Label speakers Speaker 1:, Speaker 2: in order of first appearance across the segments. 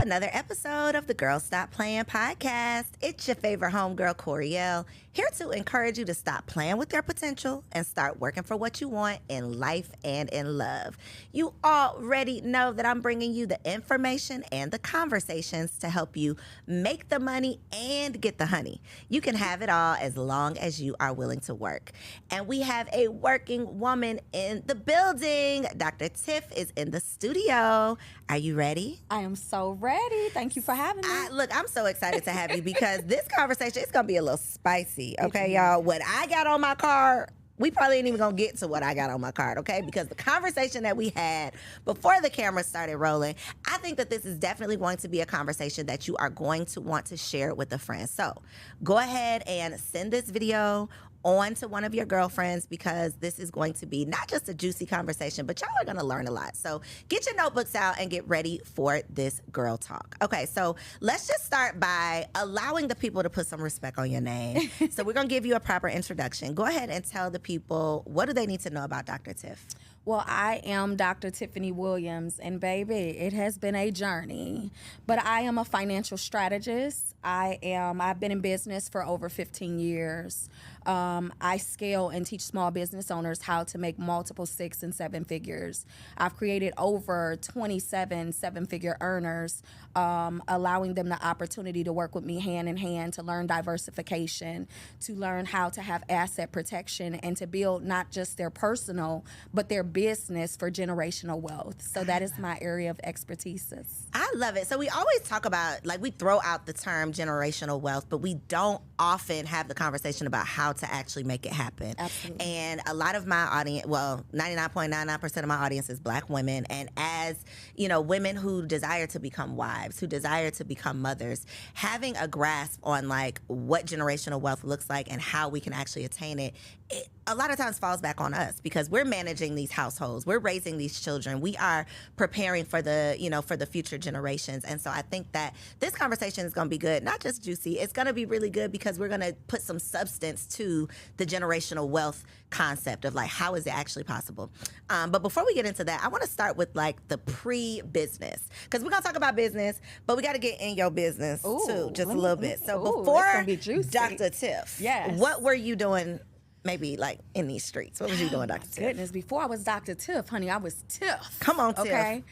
Speaker 1: another episode of the Girl Stop Playing podcast. It's your favorite homegirl, Coriel, here to encourage you to stop playing with your potential and start working for what you want in life and in love. You already know that I'm bringing you the information and the conversations to help you make the money and get the honey. You can have it all as long as you are willing to work. And we have a working woman in the building. Dr. Tiff is in the studio. Are you ready?
Speaker 2: I am so ready. Thank you for having me.
Speaker 1: Look, I'm so excited to have you because this conversation is going to be a little spicy, okay, y'all? What I got on my card, we probably ain't even going to get to what I got on my card, okay? Because the conversation that we had before the camera started rolling, I think that this is definitely going to be a conversation that you are going to want to share with a friend. So go ahead and send this video on to one of your girlfriends because this is going to be not just a juicy conversation, but y'all are going to learn a lot. So get your notebooks out and get ready for this girl talk. Okay, so let's just start by allowing the people to put some respect on your name. So we're going to give you a proper introduction. Go ahead and tell the people, what do they need to know about Dr. Tiff?
Speaker 2: Well, I am Dr. Tiffany Williams, and baby, it has been a journey. But I am a financial strategist. I've been in business for over 15 years. I scale and teach small business owners how to make multiple 6 and 7 figures. I've created over 27 seven-figure earners, allowing them the opportunity to work with me hand in hand to learn diversification, to learn how to have asset protection, and to build not just their personal, but their business for generational wealth. So that is my area of expertise.
Speaker 1: I love it. So we always talk about, like, we throw out the term generational wealth, but we don't often have the conversation about how to actually make it happen.
Speaker 2: Absolutely.
Speaker 1: And a lot of my audience, well, 99.99% of my audience is Black women. And as, you know, women who desire to become wives, who desire to become mothers, having a grasp on, like, what generational wealth looks like and how we can actually attain it, it a lot of times falls back on us because we're managing these households. We're raising these children. We are preparing for the, you know, for the future generations. And so I think that this conversation is going to be good, not just juicy. It's going to be really good because we're going to put some substance to the generational wealth concept of, like, how is it actually possible? But before we get into that, I want to start with, like, the pre-business, because we're going to talk about business, but we got to get in your business too, just a little bit. So before Dr. Tiff,
Speaker 2: yes,
Speaker 1: what were you doing? Maybe, like, in these streets. What was you doing, Dr. Tiff?
Speaker 2: Goodness, before I was Dr. Tiff, honey, I was Tiff.
Speaker 1: Come on, Tiff.
Speaker 2: Okay.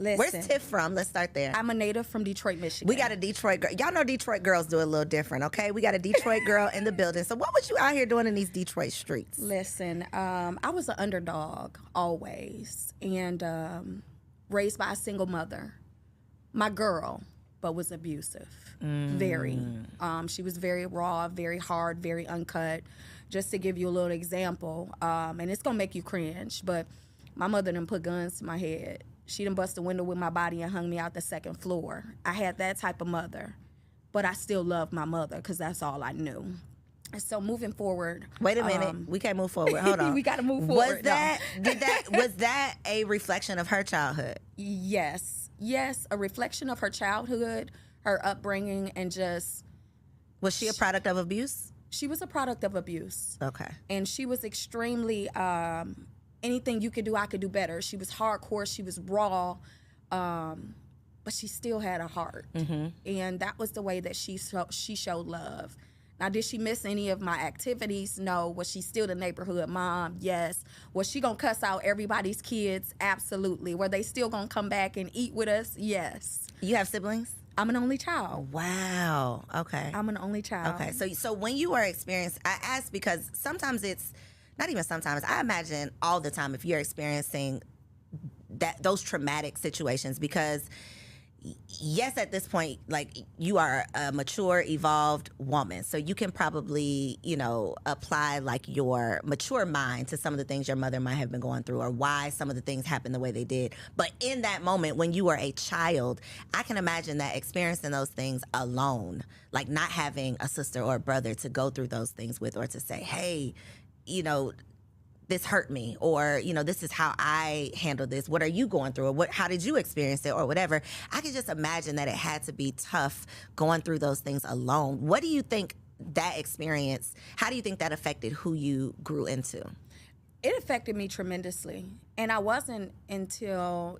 Speaker 2: Listen.
Speaker 1: Where's Tiff from? Let's start there.
Speaker 2: I'm a native from Detroit, Michigan.
Speaker 1: We got a Detroit girl. Y'all know Detroit girls do a little different, okay? We got a Detroit girl in the building. So what was you out here doing in these Detroit streets?
Speaker 2: Listen, I was an underdog always, and raised by a single mother. My girl, but was abusive. Very. She was very raw, very hard, very uncut. Just to give you a little example, and it's gonna make you cringe, but my mother done put guns to my head. She done bust a window with my body and hung me out the second floor. I had that type of mother, but I still love my mother because that's all I knew. And so moving forward.
Speaker 1: Wait a minute, we can't move forward. Hold on.
Speaker 2: We got to move forward.
Speaker 1: Was that a reflection of her childhood?
Speaker 2: Yes, a reflection of her childhood, her upbringing, and just.
Speaker 1: Was she a product of abuse?
Speaker 2: She was a product of abuse.
Speaker 1: Okay.
Speaker 2: And she was extremely, anything you could do, I could do better. She was hardcore, she was raw, but she still had a heart. And that was the way that she showed love. Now, did she miss any of my activities? No. Was she still the neighborhood mom? Yes. Was she going to cuss out everybody's kids? Absolutely. Were they still going to come back and eat with us? Yes.
Speaker 1: You have siblings?
Speaker 2: I'm an only child.
Speaker 1: Wow. Okay.
Speaker 2: I'm an only child.
Speaker 1: Okay. So when you were experiencing, I ask because sometimes it's, not even sometimes, I imagine all the time if you're experiencing those traumatic situations, because yes, at this point, like, you are a mature, evolved woman. So you can probably, you know, apply, like, your mature mind to some of the things your mother might have been going through or why some of the things happened the way they did. But in that moment, when you were a child, I can imagine that experiencing those things alone, like not having a sister or a brother to go through those things with, or to say, hey, you know, this hurt me, or, you know, this is how I handle this. What are you going through? Or how did you experience it, or whatever? I can just imagine that it had to be tough going through those things alone. What do you think that experience, how do you think that affected who you grew into?
Speaker 2: It affected me tremendously. And it wasn't until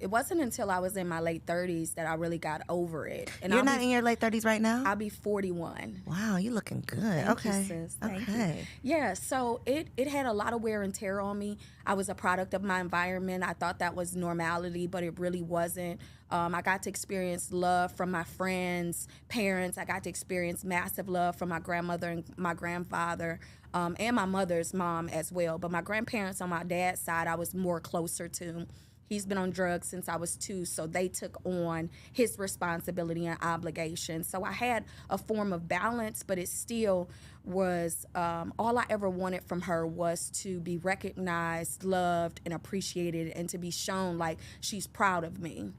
Speaker 2: I was in my late 30s that I really got over it. And
Speaker 1: You're not in your late 30s right now?
Speaker 2: I'll be 41.
Speaker 1: Wow, you looking good.
Speaker 2: Thank
Speaker 1: okay.
Speaker 2: you, sis. Thank you.
Speaker 1: Okay.
Speaker 2: Yeah, so it had a lot of wear and tear on me. I was a product of my environment. I thought that was normality, but it really wasn't. I got to experience love from my friends, parents. I got to experience massive love from my grandmother and my grandfather, and my mother's mom as well. But my grandparents on my dad's side, I was more closer to. He's been on drugs since I was 2, so they took on his responsibility and obligation. So I had a form of balance, but it still was, all I ever wanted from her was to be recognized, loved, and appreciated, and to be shown like she's proud of me.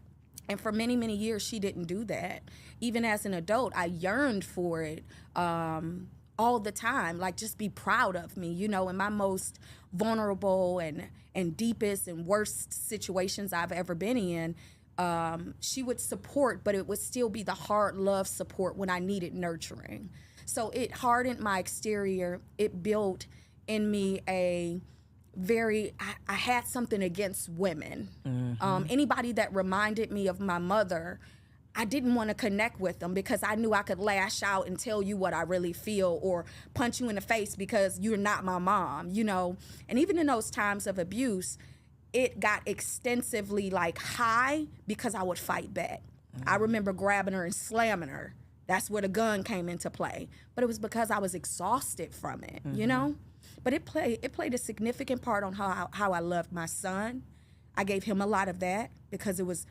Speaker 2: And for many, many years, she didn't do that. Even as an adult, I yearned for it all the time, like just be proud of me, you know, in my most vulnerable and deepest and worst situations I've ever been in. She would support, but it would still be the hard love support when I needed nurturing. So it hardened my exterior. It built in me I had something against women. Anybody that reminded me of my mother, I didn't want to connect with them because I knew I could lash out and tell you what I really feel or punch you in the face because you're not my mom, you know? And even in those times of abuse, it got extensively like high because I would fight back. I remember grabbing her and slamming her. That's where the gun came into play. But it was because I was exhausted from it, you know? But it played a significant part on how I loved my son. I gave him a lot of that because it was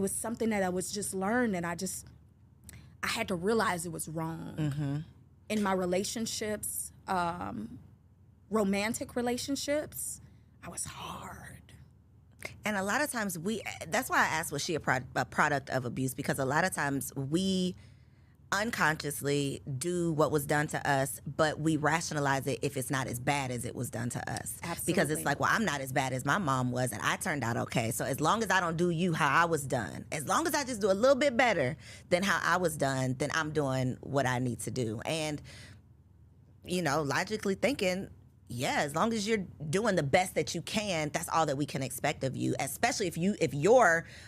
Speaker 2: something that I was just learned, and I had to realize it was wrong. In my relationships, romantic relationships, I was hard.
Speaker 1: And a lot of times that's why I asked, was she a product of abuse? Because a lot of times we unconsciously do what was done to us, but we rationalize it if it's not as bad as it was done to us.
Speaker 2: Absolutely.
Speaker 1: Because it's like, well, I'm not as bad as my mom was, and I turned out okay. So as long as I don't do you how I was done, as long as I just do a little bit better than how I was done, then I'm doing what I need to do. And, you know, logically thinking, yeah, as long as you're doing the best that you can, that's all that we can expect of you, especially if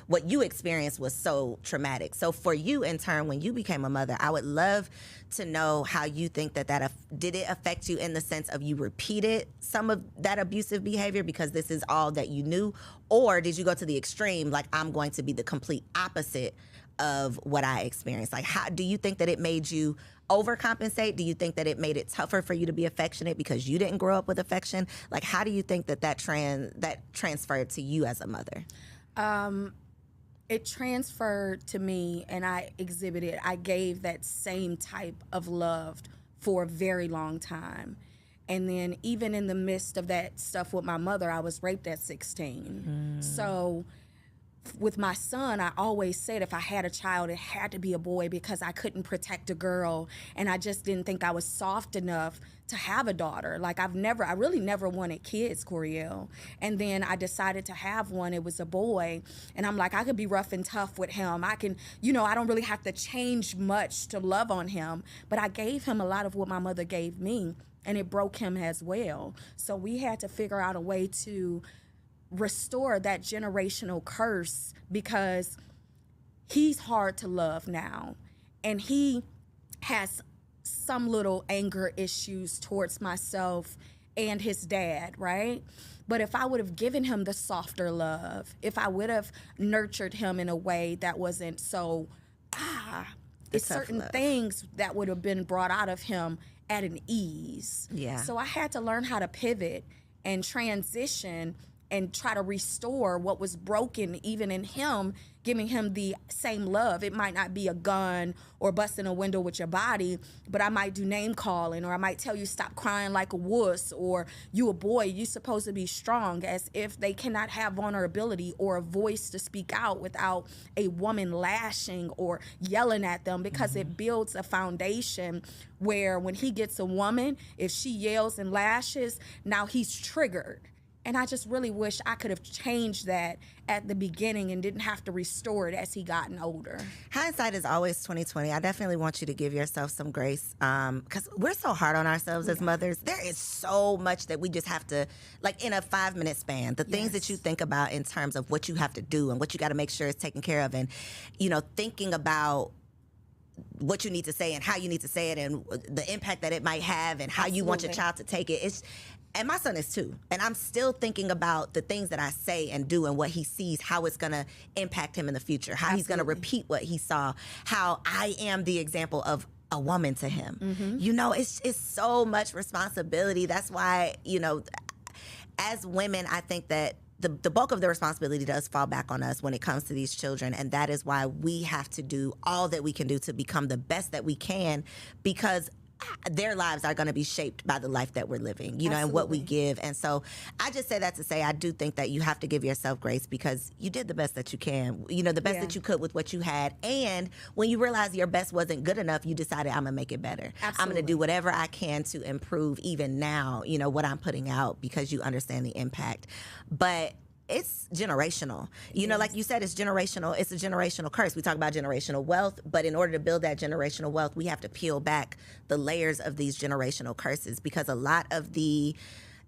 Speaker 1: what you experienced was so traumatic. So for you, in turn, when you became a mother, I would love to know how you think that did it affect you in the sense of you repeated some of that abusive behavior because this is all that you knew, or did you go to the extreme, like I'm going to be the complete opposite of what I experienced? Like, how do you think that it made you overcompensate? Do you think that it made it tougher for you to be affectionate because you didn't grow up with affection? Like, how do you think that transferred to you as a mother?
Speaker 2: It transferred to me, and I gave that same type of love for a very long time. And then even in the midst of that stuff with my mother, I was raped at 16. So with my son, I always said if I had a child, it had to be a boy because I couldn't protect a girl. And I just didn't think I was soft enough to have a daughter. Like I really never wanted kids, Coriel. And then I decided to have one. It was a boy. And I'm like, I could be rough and tough with him. I can, I don't really have to change much to love on him. But I gave him a lot of what my mother gave me, and it broke him as well. So we had to figure out a way to restore that generational curse because he's hard to love now, and he has some little anger issues towards myself and his dad, right? But if I would have given him the softer love, if I would have nurtured him in a way that wasn't so it's certain things that would have been brought out of him at an ease.
Speaker 1: Yeah.
Speaker 2: So I had to learn how to pivot and transition and try to restore what was broken even in him, giving him the same love. It might not be a gun or busting a window with your body, but I might do name calling, or I might tell you stop crying like a wuss, or you a boy, you supposed to be strong, as if they cannot have vulnerability or a voice to speak out without a woman lashing or yelling at them, because it builds a foundation where when he gets a woman, if she yells and lashes, now he's triggered. And I just really wish I could have changed that at the beginning and didn't have to restore it as he gotten older.
Speaker 1: Hindsight is always 2020. I definitely want you to give yourself some grace because we're so hard on ourselves as mothers. There is so much that we just have to, like in a 5-minute span, the things that you think about in terms of what you have to do and what you got to make sure is taken care of, and, you know, thinking about what you need to say and how you need to say it and the impact that it might have and how you want your child to take it. And my son is 2, and I'm still thinking about the things that I say and do and what he sees, how it's going to impact him in the future, how he's going to repeat what he saw, how I am the example of a woman to him. You know, it's so much responsibility. That's why, you know, as women, I think that the bulk of the responsibility does fall back on us when it comes to these children, and that is why we have to do all that we can do to become the best that we can, because their lives are going to be shaped by the life that we're living, you know, and what we give. And so I just say that to say I do think that you have to give yourself grace because you did the best that you can, you know, the best that you could with what you had. And when you realize your best wasn't good enough, you decided I'm going to make it better. I'm going to do whatever I can to improve even now, you know, what I'm putting out, because you understand the impact. But it's generational. You know, like you said, it's generational. It's a generational curse. We talk about generational wealth, but in order to build that generational wealth, we have to peel back the layers of these generational curses, because a lot of the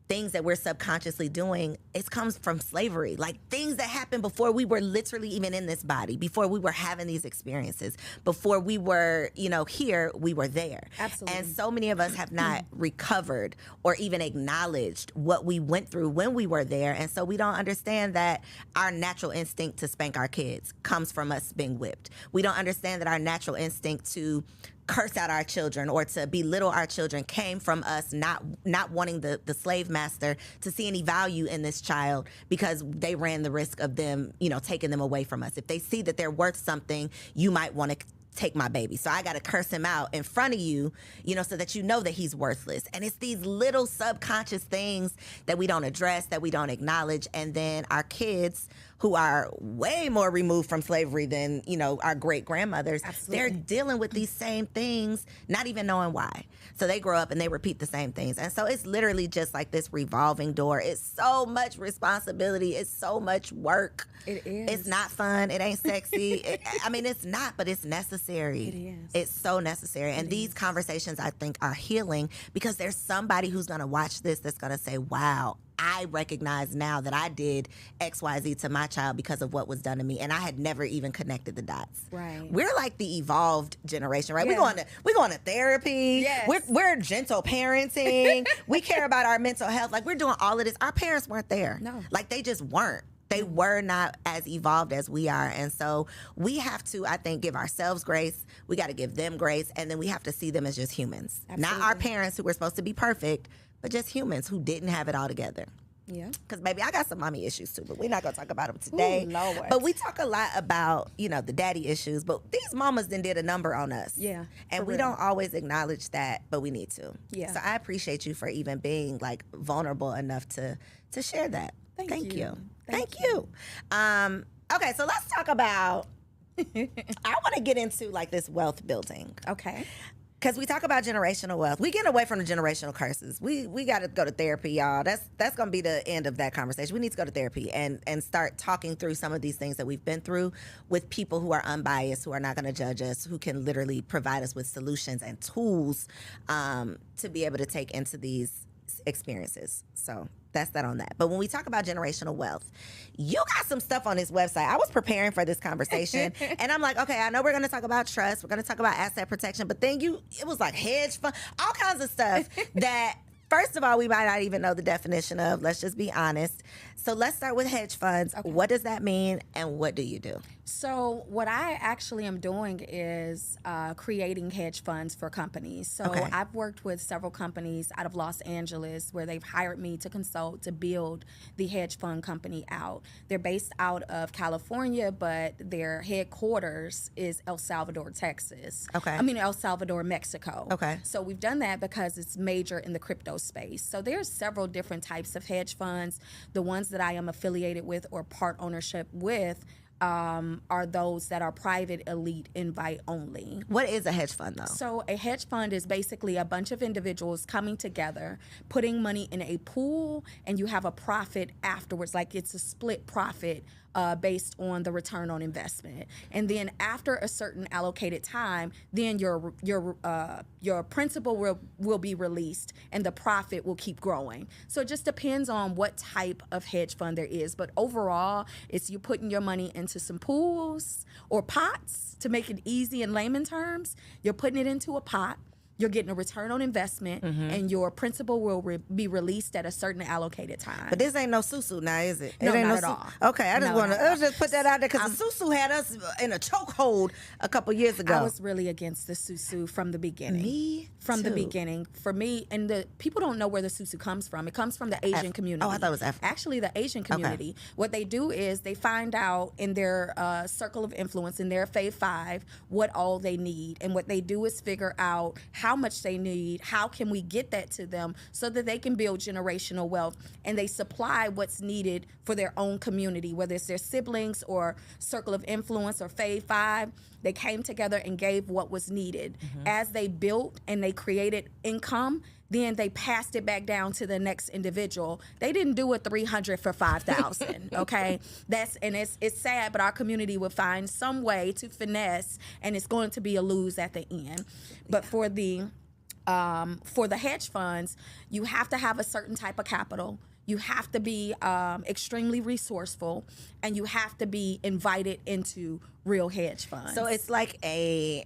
Speaker 1: things that we're subconsciously doing, it comes from slavery. Like things that happened before we were literally even in this body, before we were having these experiences, before we were, you know, here, we were there.
Speaker 2: Absolutely.
Speaker 1: And so many of us have not recovered or even acknowledged what we went through when we were there. And so we don't understand that our natural instinct to spank our kids comes from us being whipped. We don't understand that our natural instinct to curse out our children or to belittle our children came from us not wanting the slave master to see any value in this child, because they ran the risk of them, you know, taking them away from us. If they see that they're worth something, you might want to take my baby. So I got to curse him out in front of you, you know, so that you know that he's worthless. And it's these little subconscious things that we don't address, that we don't acknowledge. And then our kids, who are way more removed from slavery than, you know, our great grandmothers, they're dealing with these same things, not even knowing why. So they grow up and they repeat the same things. And so it's literally just like this revolving door. It's so much responsibility. It's so much work.
Speaker 2: It is.
Speaker 1: It's not fun. It ain't sexy. I mean, it's not, but it's necessary.
Speaker 2: It is.
Speaker 1: It's so necessary. And these conversations, I think, are healing, because there's somebody who's going to watch this that's going to say, wow, I recognize now that I did XYZ to my child because of what was done to me, and I had never even connected the dots.
Speaker 2: Right.
Speaker 1: We're like the evolved generation, right?
Speaker 2: Yeah.
Speaker 1: We're going to therapy.
Speaker 2: Yes.
Speaker 1: We're gentle parenting. We care about our mental health. Like, we're doing all of this. Our parents weren't there.
Speaker 2: No.
Speaker 1: Like, they just weren't. They were not as evolved as we are. And so we have to, I think, give ourselves grace. We got to give them grace. And then we have to see them as just humans.
Speaker 2: Absolutely.
Speaker 1: Not our parents who were supposed to be perfect, but just humans who didn't have it all together.
Speaker 2: Yeah.
Speaker 1: Because, baby, I got some mommy issues, too, but we're not going to talk about them today.
Speaker 2: Ooh, Lord.
Speaker 1: But we talk a lot about, you know, the daddy issues, but these mamas then did a number on us.
Speaker 2: Yeah,
Speaker 1: And
Speaker 2: for
Speaker 1: we
Speaker 2: real.
Speaker 1: don't always acknowledge that, but we need to.
Speaker 2: Yeah.
Speaker 1: So I appreciate you for even being, like, vulnerable enough to share that.
Speaker 2: Thank you.
Speaker 1: Thank you. Okay, so let's talk about, I want to get into, like, this wealth building.
Speaker 2: Okay.
Speaker 1: Because we talk about generational wealth. We get away from the generational curses. We got to go to therapy, y'all. That's going to be the end of that conversation. We need to go to therapy and start talking through some of these things that we've been through with people who are unbiased, who are not going to judge us, who can literally provide us with solutions and tools to be able to take into these experiences. So that's that on that. But when we talk about generational wealth, you got some stuff on this website. I was preparing for this conversation and I'm like, okay, I know we're going to talk about trust. We're going to talk about asset protection, but then it was like hedge fund, all kinds of stuff that, first of all, we might not even know the definition of. Let's just be honest. So let's start with hedge funds. Okay. What does that mean and what do you do?
Speaker 2: So what I actually am doing is creating hedge funds for companies. So
Speaker 1: Okay.
Speaker 2: I've worked with several companies out of Los Angeles where they've hired me to consult to build the hedge fund company out. They're based out of California, but their headquarters is El Salvador, Texas.
Speaker 1: Okay.
Speaker 2: El Salvador, Mexico.
Speaker 1: Okay.
Speaker 2: So we've done that because it's major in the crypto space. So there's several different types of hedge funds. The ones that I am affiliated with or part ownership with are those that are private, elite, invite only.
Speaker 1: What is a hedge fund, though?
Speaker 2: So a hedge fund is basically a bunch of individuals coming together, putting money in a pool, and you have a profit afterwards. Like it's a split profit based on the return on investment. And then after a certain allocated time, then your principal will be released and the profit will keep growing. So it just depends on what type of hedge fund there is. But overall, it's you putting your money into some pools or pots, to make it easy in layman terms. You're putting it into a pot. You're getting a return on investment, and your principal will be released at a certain allocated time.
Speaker 1: But this ain't no susu now, is it?
Speaker 2: No,
Speaker 1: it ain't
Speaker 2: not
Speaker 1: no
Speaker 2: at all.
Speaker 1: Okay, I just want to just put that out there because the susu had us in a chokehold a couple years ago.
Speaker 2: I was really against the susu from the beginning.
Speaker 1: Me
Speaker 2: From
Speaker 1: too.
Speaker 2: the beginning. For me, and the people don't know where the susu comes from. It comes from the Asian community.
Speaker 1: Oh, I thought it was African.
Speaker 2: Actually, the Asian community. Okay. What they do is they find out in their circle of influence, in their Fave 5, what all they need. And what they do is figure out how much they need, how can we get that to them so that they can build generational wealth. And they supply what's needed for their own community, whether it's their siblings or circle of influence or Fave 5. They came together and gave what was needed. As they built and they created income, then they passed it back down to the next individual. They didn't do a 300 for 5,000, okay? It's sad, but our community will find some way to finesse, and it's going to be a lose at the end. But for the hedge funds, you have to have a certain type of capital. You have to be extremely resourceful, and you have to be invited into real hedge funds.
Speaker 1: So it's like an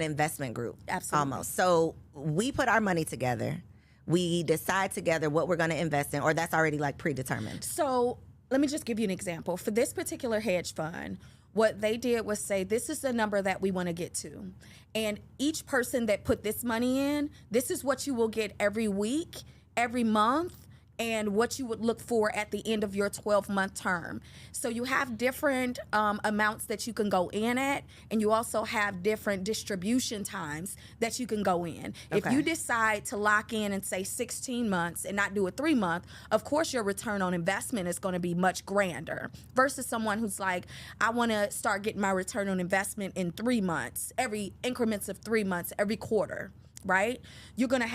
Speaker 1: investment group.
Speaker 2: Absolutely.
Speaker 1: Almost. So we put our money together. We decide together what we're going to invest in, or that's already like predetermined.
Speaker 2: So let me just give you an example. For this particular hedge fund, what they did was say, this is the number that we want to get to. And each person that put this money in, this is what you will get every week, every month, and what you would look for at the end of your 12-month term. So you have different amounts that you can go in at, and you also have different distribution times that you can go in.
Speaker 1: Okay.
Speaker 2: If you decide to lock in and say 16 months and not do a 3-month, of course your return on investment is going to be much grander versus someone who's like, I want to start getting my return on investment in 3 months, every increments of 3 months, every quarter. Right, you're gonna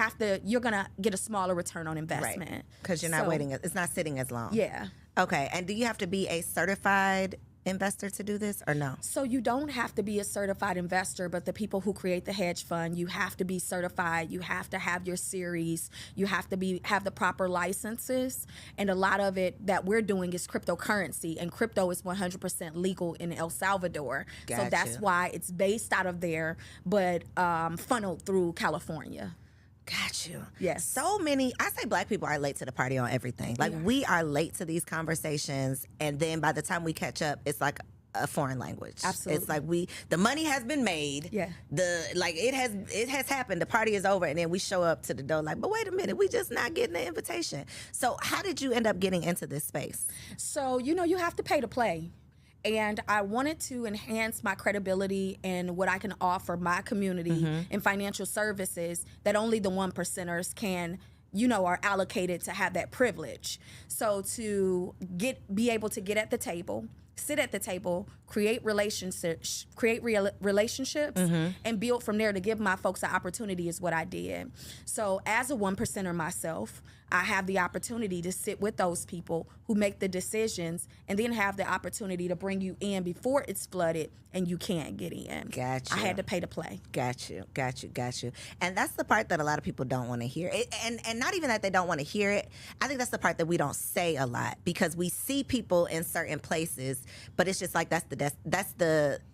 Speaker 2: get a smaller return on investment,
Speaker 1: right? Because you're not waiting; it's not sitting as long.
Speaker 2: Yeah.
Speaker 1: Okay, and do you have to be a certified investor to do this, or no?
Speaker 2: So you don't have to be a certified investor, but the people who create the hedge fund, you have to be certified. You have to have your series. You have to have the proper licenses, and a lot of it that we're doing is cryptocurrency, and crypto is 100% legal in El Salvador.
Speaker 1: Gotcha.
Speaker 2: So that's why it's based out of there, but funneled through California.
Speaker 1: Got you.
Speaker 2: Yes.
Speaker 1: So many, I say Black people are late to the party on everything. Like, we are late to these conversations, and then by the time we catch up, it's like a foreign language.
Speaker 2: Absolutely.
Speaker 1: It's like the money has been made.
Speaker 2: Yeah.
Speaker 1: It has happened. The party is over, and then we show up to the door like, but wait a minute, we just not getting the invitation. So how did you end up getting into this space?
Speaker 2: So, you have to pay to play. And I wanted to enhance my credibility and what I can offer my community in financial services that only the 1%ers can, are allocated to have that privilege. So to be able to get at the table, sit at the table, create relationships, and build from there to give my folks an opportunity is what I did. So as a 1%er myself, I have the opportunity to sit with those people who make the decisions and then have the opportunity to bring you in before it's flooded and you can't get in.
Speaker 1: Gotcha.
Speaker 2: I had to pay to play.
Speaker 1: Got you. And that's the part that a lot of people don't want to hear. And not even that they don't want to hear it. I think that's the part that we don't say a lot, because we see people in certain places, but it's just like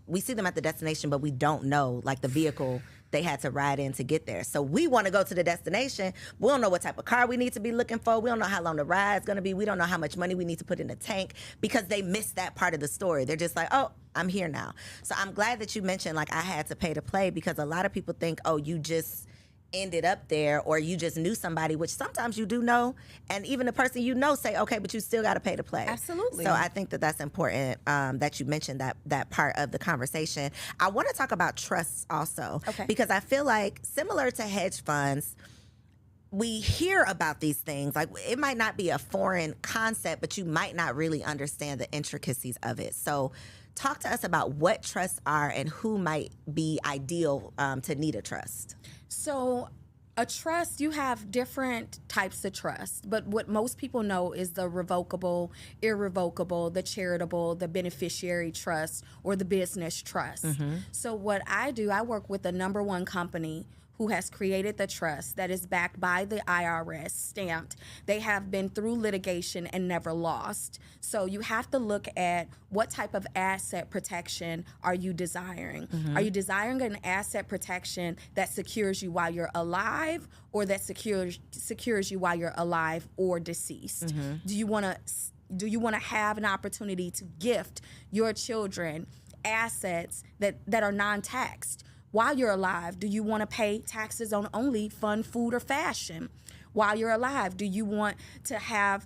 Speaker 1: we see them at the destination, but we don't know like the vehicle they had to ride in to get there. So we want to go to the destination. We don't know what type of car we need to be looking for. We don't know how long the ride's going to be. We don't know how much money we need to put in the tank, because they missed that part of the story. They're just like, oh, I'm here now. So I'm glad that you mentioned like I had to pay to play, because a lot of people think, oh, you just ended up there, or you just knew somebody, which sometimes you do know, and even the person say, okay, but you still got to pay to play.
Speaker 2: Absolutely.
Speaker 1: So I think that that's important that you mentioned that part of the conversation. I want to talk about trusts also, because I feel like similar to hedge funds, we hear about these things. Like, it might not be a foreign concept, but you might not really understand the intricacies of it. So Talk to us about what trusts are and who might be ideal to need a trust.
Speaker 2: So a trust, you have different types of trust, but what most people know is the revocable, irrevocable, the charitable, the beneficiary trust, or the business trust. So what I do, I work with the number one company who has created the trust that is backed by the IRS, stamped. They have been through litigation and never lost. So you have to look at what type of asset protection are you desiring? Are you desiring an asset protection that secures you while you're alive, or that secures you while you're alive or deceased? Do you want to have an opportunity to gift your children assets that are non-taxed? While you're alive, do you want to pay taxes on only fun, food, or fashion? While you're alive, do you want to have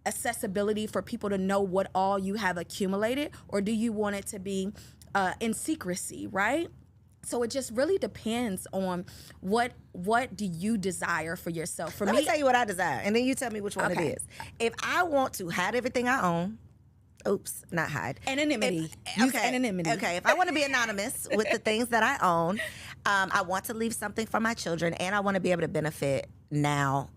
Speaker 2: accessibility for people to know what all you have accumulated, or do you want it to be in secrecy, right? So it just really depends on what do you desire for yourself. For
Speaker 1: Let
Speaker 2: me,
Speaker 1: me tell you what I desire, and then you tell me which one it is. If I want to hide everything I own, not hide.
Speaker 2: Anonymity. Use anonymity.
Speaker 1: Okay, if I want to be anonymous with the things that I own, I want to leave something for my children, and I want to be able to benefit now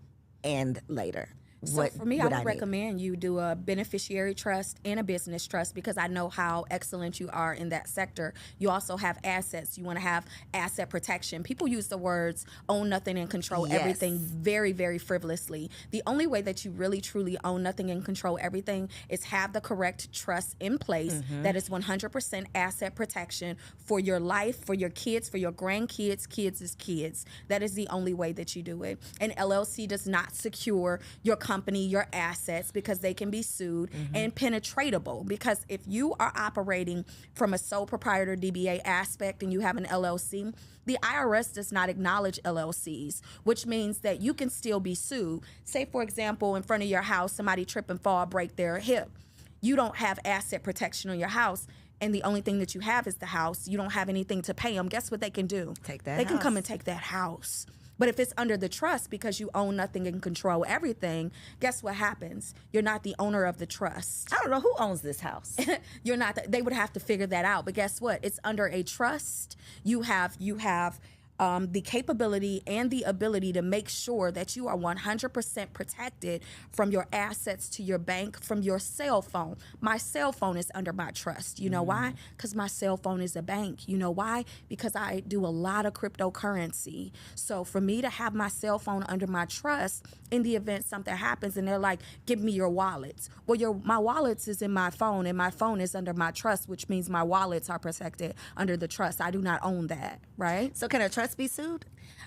Speaker 1: and later.
Speaker 2: So for me, I would recommend you do a beneficiary trust and a business trust, because I know how excellent you are in that sector. You also have assets. You want to have asset protection. People use the words own nothing and control everything very, very frivolously. The only way that you really, truly own nothing and control everything is have the correct trust in place that is 100% asset protection for your life, for your kids, for your grandkids, kids. That is the only way that you do it. An LLC does not secure your company, your assets, because they can be sued, and penetratable, because if you are operating from a sole proprietor DBA aspect and you have an LLC, the IRS does not acknowledge LLCs, which means that you can still be sued. Say, for example, in front of your house, somebody trip and fall, break their hip. You don't have asset protection on your house, and the only thing that you have is the house. You don't have anything to pay them. Guess what they can do?
Speaker 1: Take that
Speaker 2: They
Speaker 1: house.
Speaker 2: can come and take that house. But if it's under the trust, because you own nothing and control everything, guess what happens? You're not the owner of the trust.
Speaker 1: I don't know who owns this house.
Speaker 2: You're not. They would have to figure that out. But guess what? It's under a trust. You have the capability and the ability to make sure that you are 100% protected from your assets to your bank, from your cell phone. My cell phone is under my trust. You know why? Because my cell phone is a bank. You know why? Because I do a lot of cryptocurrency. So for me to have my cell phone under my trust, in the event something happens and they're like, give me your wallets. Well, my wallets is in my phone, and my phone is under my trust, which means my wallets are protected under the trust. I do not own that, right?
Speaker 1: So can a trust be sued?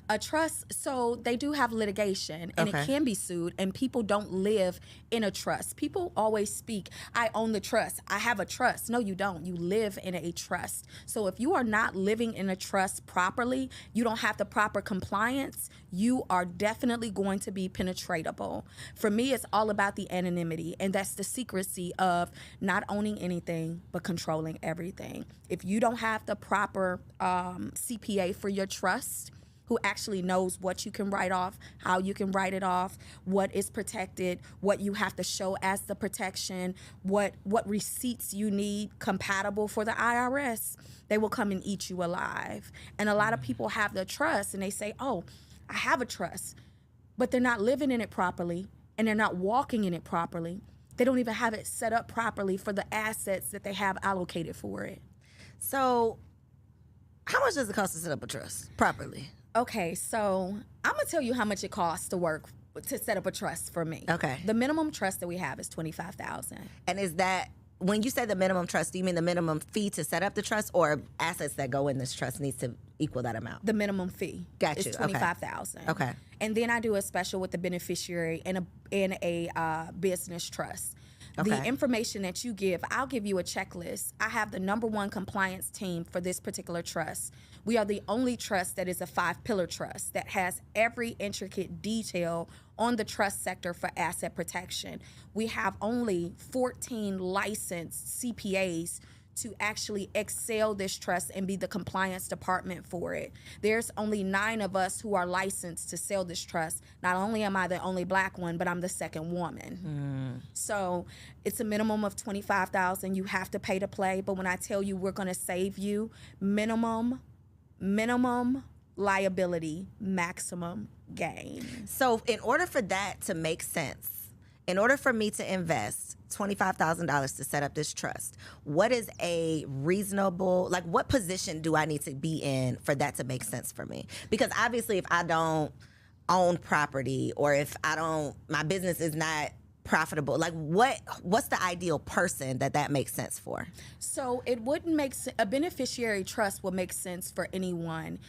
Speaker 2: A trust, so they do have litigation, and it can be sued, and people don't live in a trust. People always speak, I own the trust, I have a trust. No, you don't. You live in a trust. So if you are not living in a trust properly, you don't have the proper compliance, you are definitely going to be penetratable. For me, it's all about the anonymity, and that's the secrecy of not owning anything but controlling everything. If you don't have the proper CPA for your trust, who actually knows what you can write off, how you can write it off, what is protected, what you have to show as the protection, what receipts you need compatible for the IRS, they will come and eat you alive. And a lot of people have the trust, and they say, oh, I have a trust, but they're not living in it properly, and they're not walking in it properly. They don't even have it set up properly for the assets that they have allocated for it.
Speaker 1: So how much does it cost to set up a trust properly?
Speaker 2: Okay, so I'm gonna tell you how much it costs to set up a trust for me.
Speaker 1: Okay.
Speaker 2: The minimum trust that we have is $25,000.
Speaker 1: And is that, when you say the minimum trust, do you mean the minimum fee to set up the trust, or assets that go in this trust needs to equal that amount?
Speaker 2: The minimum fee is $25,000.
Speaker 1: Okay.
Speaker 2: And then I do a special with the beneficiary and a business trust.
Speaker 1: Okay.
Speaker 2: The information that you give, I'll give you a checklist. I have the number one compliance team for this particular trust. We are the only trust that is a 5-pillar trust that has every intricate detail on the trust sector for asset protection. We have only 14 licensed CPAs to actually excel this trust and be the compliance department for it. There's only 9 of us who are licensed to sell this trust. Not only am I the only Black one, but I'm the second woman. So it's a minimum of $25,000 you have to pay to play. But when I tell you we're going to save you, minimum liability, maximum gain.
Speaker 1: So in order for that to make sense, in order for me to invest $25,000 to set up this trust, what is a reasonable, like what position do I need to be in for that to make sense for me? Because obviously if I don't own property, or if my business is not profitable, like what's the ideal person that makes sense for?
Speaker 2: So it wouldn't make sense. A beneficiary trust will make sense for anyone,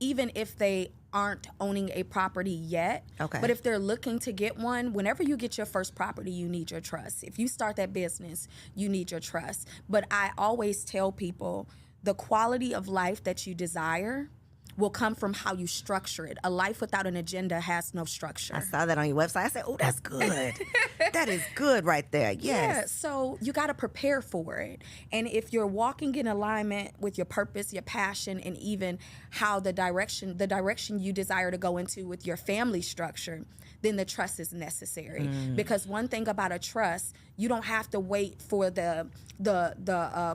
Speaker 2: even if they aren't owning a property yet.
Speaker 1: Okay.
Speaker 2: But if they're looking to get one, whenever you get your first property, you need your trust. If you start that business, you need your trust. But I always tell people the quality of life that you desire will come from how you structure it. A life without an agenda has no structure.
Speaker 1: I saw that on your website. I said, oh, that's good. That is good right there. Yes.
Speaker 2: Yeah, so you got to prepare for it. And if you're walking in alignment with your purpose, your passion, and even how the direction you desire to go into with your family structure, then the trust is necessary. Because one thing about a trust, you don't have to wait for the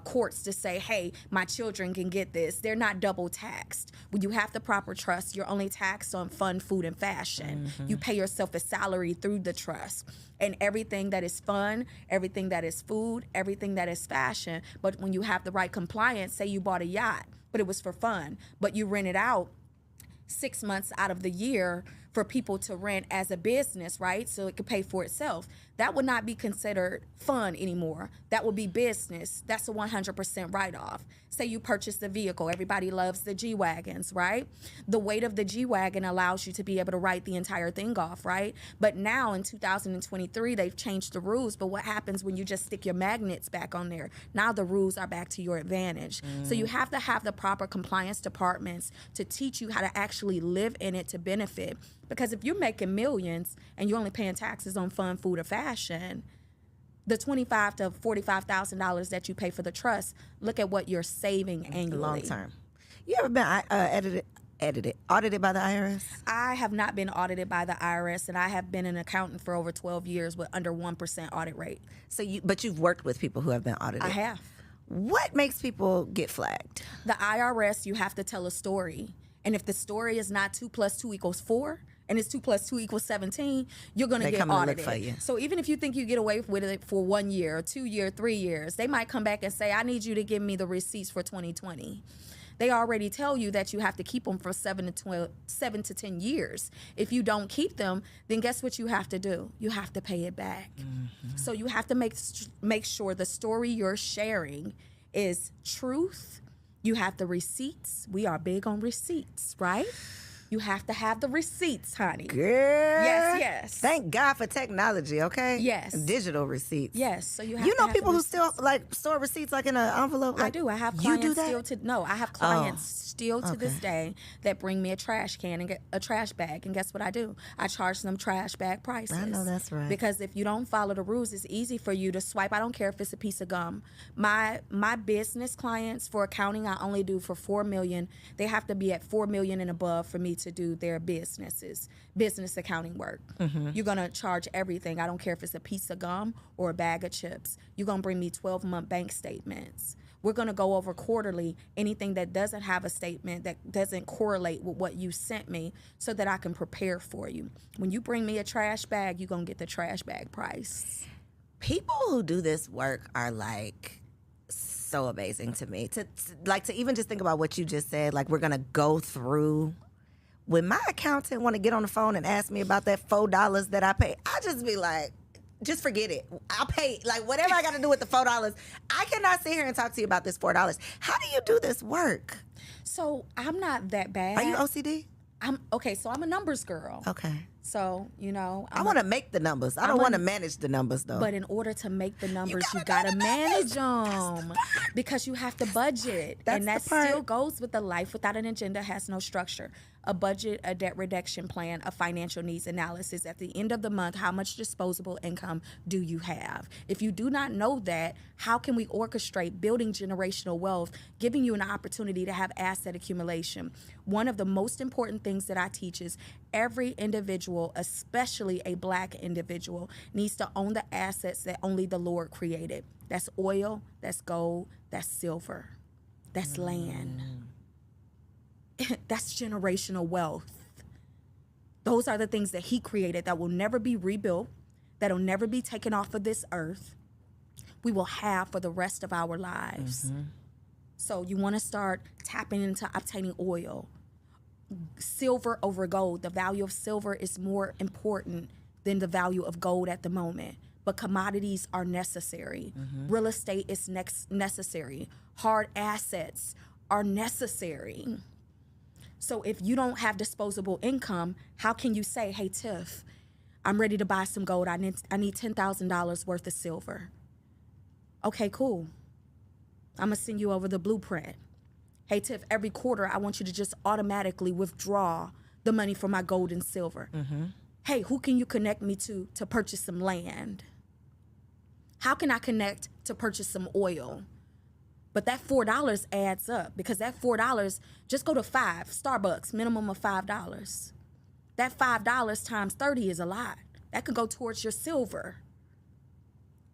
Speaker 2: courts to say, hey, my children can get this. They're not double taxed. When you have the proper trust, you're only taxed on fun, food, and fashion. You pay yourself a salary through the trust. And everything that is fun, everything that is food, everything that is fashion. But when you have the right compliance, say you bought a yacht, but it was for fun, but you rent it out 6 months out of the year for people to rent as a business, right? So it could pay for itself. That would not be considered fun anymore. That would be business. That's a 100% write-off. Say you purchase the vehicle. Everybody loves the G-Wagons, right? The weight of the G-Wagon allows you to be able to write the entire thing off, right? But now in 2023, they've changed the rules. But what happens when you just stick your magnets back on there? Now the rules are back to your advantage. So you have to have the proper compliance departments to teach you how to actually live in it to benefit. Because if you're making millions and you're only paying taxes on fun, food, or fashion, the $25,000 to $45,000 that you pay for the trust, look at what you're saving annually.
Speaker 1: Long term. You ever been audited by the IRS?
Speaker 2: I have not been audited by the IRS, and I have been an accountant for over 12 years with under 1% audit rate.
Speaker 1: But you've worked with people who have been audited.
Speaker 2: I have.
Speaker 1: What makes people get flagged?
Speaker 2: The IRS, you have to tell a story. And if the story is not 2 + 2 = 4, and it's 2 + 2 = 17, you're going to get audited.
Speaker 1: For you.
Speaker 2: So even if you think you get away with it for 1 year, 2 years, 3 years, they might come back and say, I need you to give me the receipts for 2020. They already tell you that you have to keep them for 7 to 10 years. If you don't keep them, then guess what you have to do? You have to pay it back. So you have to make sure the story you're sharing is truth. You have the receipts. We are big on receipts, right? You have to have the receipts, honey.
Speaker 1: Girl.
Speaker 2: Yes.
Speaker 1: Thank God for technology, okay?
Speaker 2: Yes.
Speaker 1: Digital receipts.
Speaker 2: Yes. So you have
Speaker 1: You
Speaker 2: to
Speaker 1: know
Speaker 2: have
Speaker 1: people
Speaker 2: the
Speaker 1: who still like store receipts like in an envelope? Like,
Speaker 2: I do. I have
Speaker 1: you
Speaker 2: clients
Speaker 1: do that?
Speaker 2: I have clients still to this day that bring me a trash can and get a trash bag. And guess what I do? I charge them trash bag prices.
Speaker 1: I know that's right.
Speaker 2: Because if you don't follow the rules, it's easy for you to swipe. I don't care if it's a piece of gum. My business clients for accounting, I only do for $4 million. They have to be at $4 million and above for me to do their business accounting work. You're going to charge everything. I don't care if it's a piece of gum or a bag of chips. You're going to bring me 12-month bank statements. We're going to go over quarterly anything that doesn't have a statement, that doesn't correlate with what you sent me, so that I can prepare for you. When you bring me a trash bag, you're going to get the trash bag price.
Speaker 1: People who do this work are like so amazing to me. To even just think about what you just said, like we're going to go through. When my accountant want to get on the phone and ask me about that $4 that I pay, I just be like, just forget it. I'll pay, like, whatever I got to do with the $4. I cannot sit here and talk to you about this $4. How do you do this work?
Speaker 2: So I'm not that bad.
Speaker 1: Are you OCD?
Speaker 2: So I'm a numbers girl.
Speaker 1: Okay.
Speaker 2: So,
Speaker 1: I want to make the numbers. I don't want to manage the numbers, though.
Speaker 2: But in order to make the numbers, you gotta manage them because you have to budget. And that still goes with the life without an agenda has no structure. A budget, a debt reduction plan, a financial needs analysis. At the end of the month, how much disposable income do you have? If you do not know that, how can we orchestrate building generational wealth, giving you an opportunity to have asset accumulation? One of the most important things that I teach is every individual, especially a Black individual, needs to own the assets that only the Lord created. That's oil, that's gold, that's silver, that's land. That's generational wealth. Those are the things that he created that will never be rebuilt, that will never be taken off of this earth. We will have for the rest of our lives. So you want to start tapping into obtaining oil. Silver over gold. The value of silver is more important than the value of gold at the moment. But commodities are necessary. Real estate is necessary. Hard assets are necessary. So if you don't have disposable income, how can you say, hey, Tiff, I'm ready to buy some gold. I need $10,000 worth of silver. Okay, cool. I'm going to send you over the blueprint. Hey, Tiff, every quarter, I want you to just automatically withdraw the money from my gold and silver. Hey, who can you connect me to purchase some land? How can I connect to purchase some oil? But that $4 adds up because that $4, just go to 5, Starbucks, minimum of $5. That $5 times 30 is a lot. That could go towards your silver.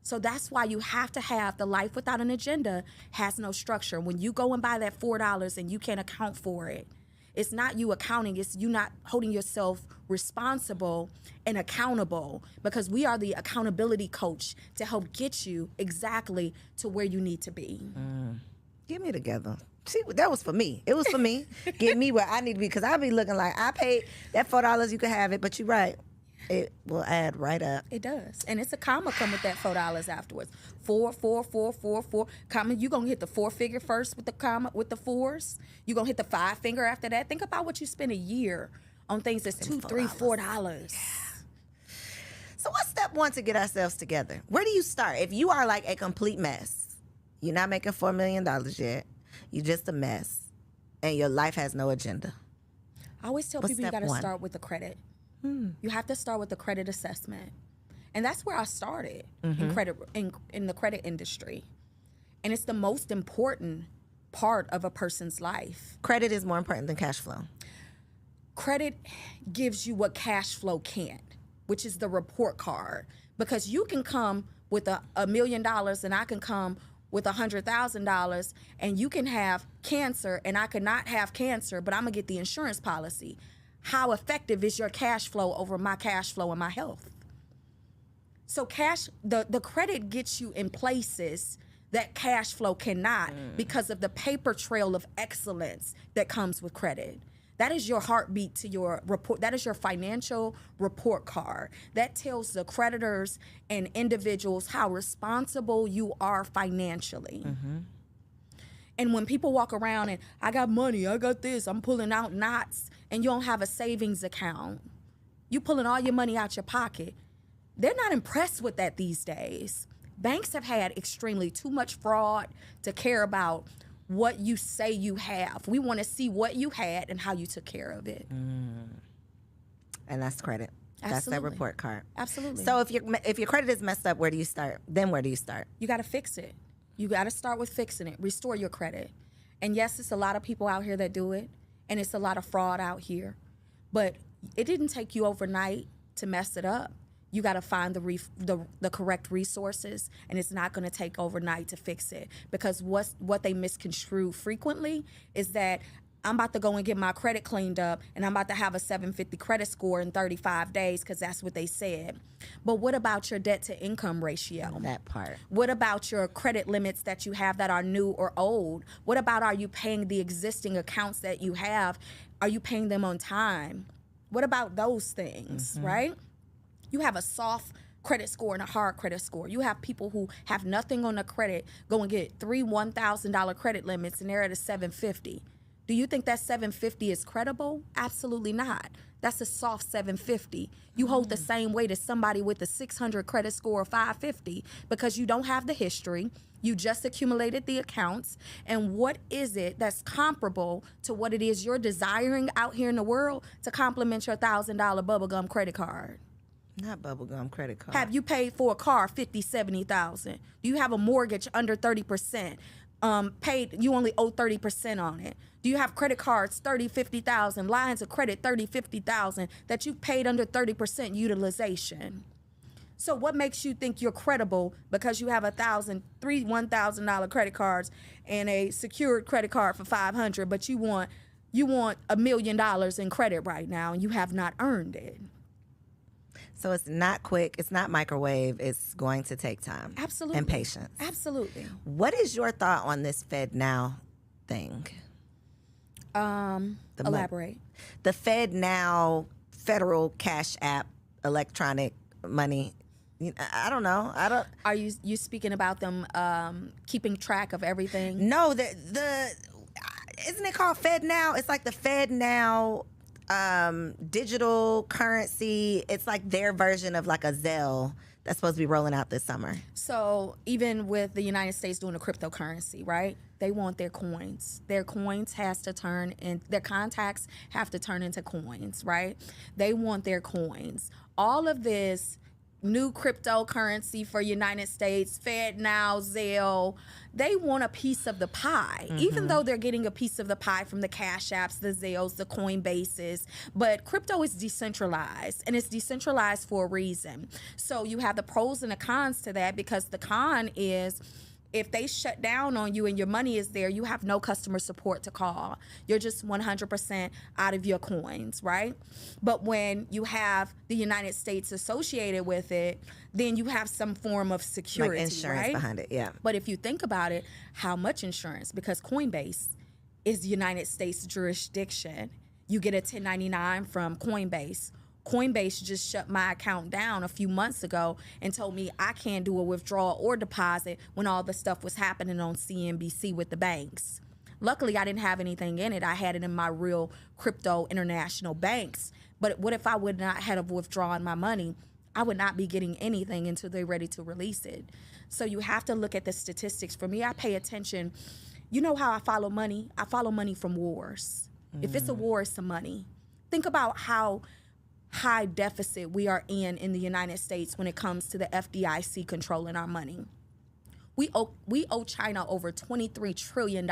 Speaker 2: So that's why you have to have the life without an agenda has no structure. When you go and buy that $4 and you can't account for it, it's not you accounting, it's you not holding yourself responsible and accountable, because we are the accountability coach to help get you exactly to where you need to be.
Speaker 1: Get me together. See, that was for me. It was for me. Get me where I need to be, because I be looking like I paid that $4, you can have it, but you're right. It will add right up.
Speaker 2: It does. And it's a comma come with that $4 afterwards. 4, 4, 4, 4, 4. Comma, you're going to hit the 4-figure first with the comma, with the 4s. You're going to hit the 5-finger after that. Think about what you spend a year on things that's $2, $3, $4.
Speaker 1: Yeah. So what's step one to get ourselves together? Where do you start? If you are like a complete mess, you're not making $4 million yet, you're just a mess, and your life has no agenda.
Speaker 2: I always tell people you got to start with the credit. You have to start with the credit assessment. And that's where I started in credit in the credit industry. And it's the most important part of a person's life.
Speaker 1: Credit is more important than cash flow.
Speaker 2: Credit gives you what cash flow can't, which is the report card. Because you can come with $1 million and I can come with $100,000, and you can have cancer and I could not have cancer, but I'm gonna get the insurance policy. How effective is your cash flow over my cash flow and my health? So the credit gets you in places that cash flow cannot because of the paper trail of excellence that comes with credit. That is your heartbeat to your report. That is your financial report card. That tells the creditors and individuals how responsible you are financially. And when people walk around and I got money, I got this, I'm pulling out knots, and you don't have a savings account, you pulling all your money out your pocket, they're not impressed with that these days. Banks have had extremely too much fraud to care about what you say you have. We want to see what you had and how you took care of it.
Speaker 1: And that's credit.
Speaker 2: Absolutely.
Speaker 1: That's that report card.
Speaker 2: Absolutely.
Speaker 1: So if your credit is messed up, where do you start? Then where do you start?
Speaker 2: You got to fix it. You got to start with fixing it. Restore your credit. And yes, it's a lot of people out here that do it, and it's a lot of fraud out here. But it didn't take you overnight to mess it up. You got to find the correct resources, and it's not going to take overnight to fix it. Because what they misconstrue frequently is that I'm about to go and get my credit cleaned up, and I'm about to have a 750 credit score in 35 days because that's what they said. But what about your debt to income ratio?
Speaker 1: That part.
Speaker 2: What about your credit limits that you have that are new or old? What about, are you paying the existing accounts that you have? Are you paying them on time? What about those things, right? You have a soft credit score and a hard credit score. You have people who have nothing on the credit go and get 3 $1,000 credit limits, and they're at a 750. Do you think that 750 is credible? Absolutely not. That's a soft 750. You hold the same weight as somebody with a 600 credit score of 550 because you don't have the history. You just accumulated the accounts. And what is it that's comparable to what it is you're desiring out here in the world to complement your $1,000 bubblegum credit card?
Speaker 1: Not bubblegum credit card.
Speaker 2: Have you paid for a car 50, 70,000? Do you have a mortgage under 30%? Paid, you only owe 30% on it. Do you have credit cards 30, 50,000, lines of credit 30, 50,000 that you've paid under 30% utilization? So what makes you think you're credible because you have $1,000 credit cards and a secured credit card for 500, but you want $1 million in credit right now and you have not earned it?
Speaker 1: So it's not quick. It's not microwave. It's going to take time.
Speaker 2: Absolutely.
Speaker 1: And patience.
Speaker 2: Absolutely.
Speaker 1: What is your thought on this Fed Now thing?
Speaker 2: Elaborate.
Speaker 1: The Fed Now federal cash app, electronic money. I don't know.
Speaker 2: Are you speaking about them keeping track of everything?
Speaker 1: No, the isn't it called Fed Now? It's like the Fed Now digital currency. It's like their version of like a Zelle that's supposed to be rolling out this summer.
Speaker 2: So even with the United States doing a cryptocurrency, right? They want their coins. Their coins has to turn in, their contacts have to turn into coins, right? They want their coins. All of this new cryptocurrency for United States, Fed Now, Zelle, they want a piece of the pie, even though they're getting a piece of the pie from the Cash Apps, the Zelles, the Coinbases. But crypto is decentralized, and it's decentralized for a reason. So you have the pros and the cons to that, because the con is, if they shut down on you and your money is there, you have no customer support to call. You're just 100% out of your coins, right? But when you have the United States associated with it, then you have some form of security,
Speaker 1: like insurance
Speaker 2: right?
Speaker 1: behind it, yeah.
Speaker 2: But if you think about it, how much insurance? Because Coinbase is United States jurisdiction. You get a 1099 from Coinbase. Coinbase just shut my account down a few months ago and told me I can't do a withdrawal or deposit when all the stuff was happening on CNBC with the banks. Luckily, I didn't have anything in it. I had it in my real crypto international banks. But what if I would not have withdrawn my money? I would not be getting anything until they're ready to release it. So you have to look at the statistics. For me, I pay attention. You know how I follow money? I follow money from wars. If it's a war, it's some money. Think about how high deficit we are in the United States when it comes to the FDIC controlling our money. We owe China over $23 trillion.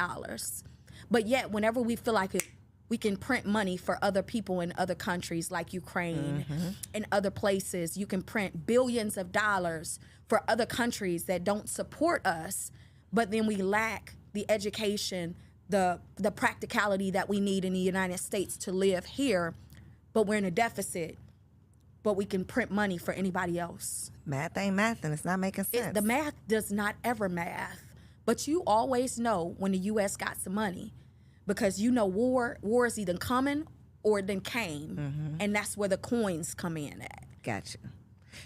Speaker 2: But yet, whenever we feel like it, we can print money for other people in other countries like Ukraine and other places. You can print billions of dollars for other countries that don't support us, but then we lack the education, the practicality that we need in the United States to live here. But we're in a deficit, but we can print money for anybody else.
Speaker 1: Math ain't math, and it's not making sense.
Speaker 2: The math does not ever math. But you always know when the U.S. got some money, because you know war is either coming or it then came, and that's where the coins come in at.
Speaker 1: Gotcha.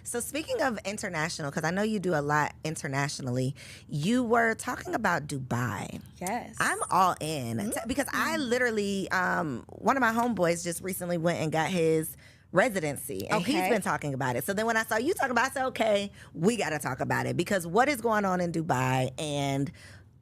Speaker 1: So speaking of international, because I know you do a lot internationally, you were talking about Dubai.
Speaker 2: Yes.
Speaker 1: I'm all in because I literally, one of my homeboys just recently went and got his residency, and he's been talking about it. So then when I saw you talking about it, I said, okay, we got to talk about it, because what is going on in Dubai and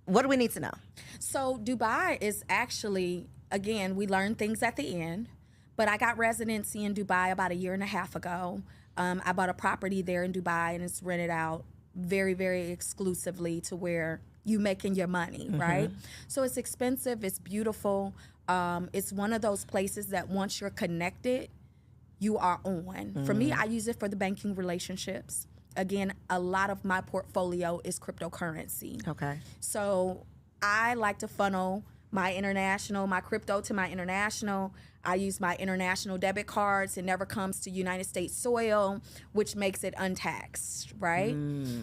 Speaker 1: what do we need to know?
Speaker 2: So Dubai is actually, again, we learn things at the end, but I got residency in Dubai about 1.5 years ago. I bought a property there in Dubai, and it's rented out very, very exclusively to where you making your money, right? So it's expensive. It's beautiful. It's one of those places that once you're connected, you are on. For me, I use it for the banking relationships. Again, a lot of my portfolio is cryptocurrency.
Speaker 1: Okay.
Speaker 2: So I like to funnel my crypto to my international. I use my international debit cards. It never comes to United States soil, which makes it untaxed, right?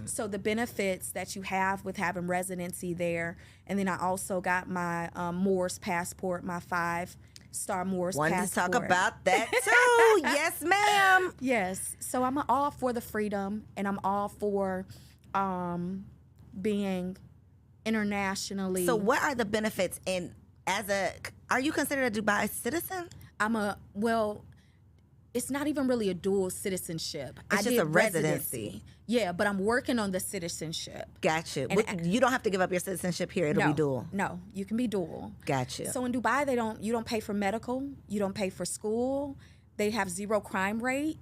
Speaker 2: So the benefits that you have with having residency there. And then I also got my Moors passport, my 5-star Moors passport.
Speaker 1: Wanted to talk about that too. Yes, ma'am.
Speaker 2: Yes. So I'm all for the freedom, and I'm all for being internationally.
Speaker 1: So what are the benefits in Are you considered a Dubai citizen?
Speaker 2: It's not even really a dual citizenship.
Speaker 1: It's just a residency.
Speaker 2: Yeah, but I'm working on the citizenship.
Speaker 1: Got you. You don't have to give up your citizenship here. It'll be dual.
Speaker 2: No, you can be dual.
Speaker 1: Got you.
Speaker 2: So in Dubai, you don't pay for medical. You don't pay for school. They have zero crime rate.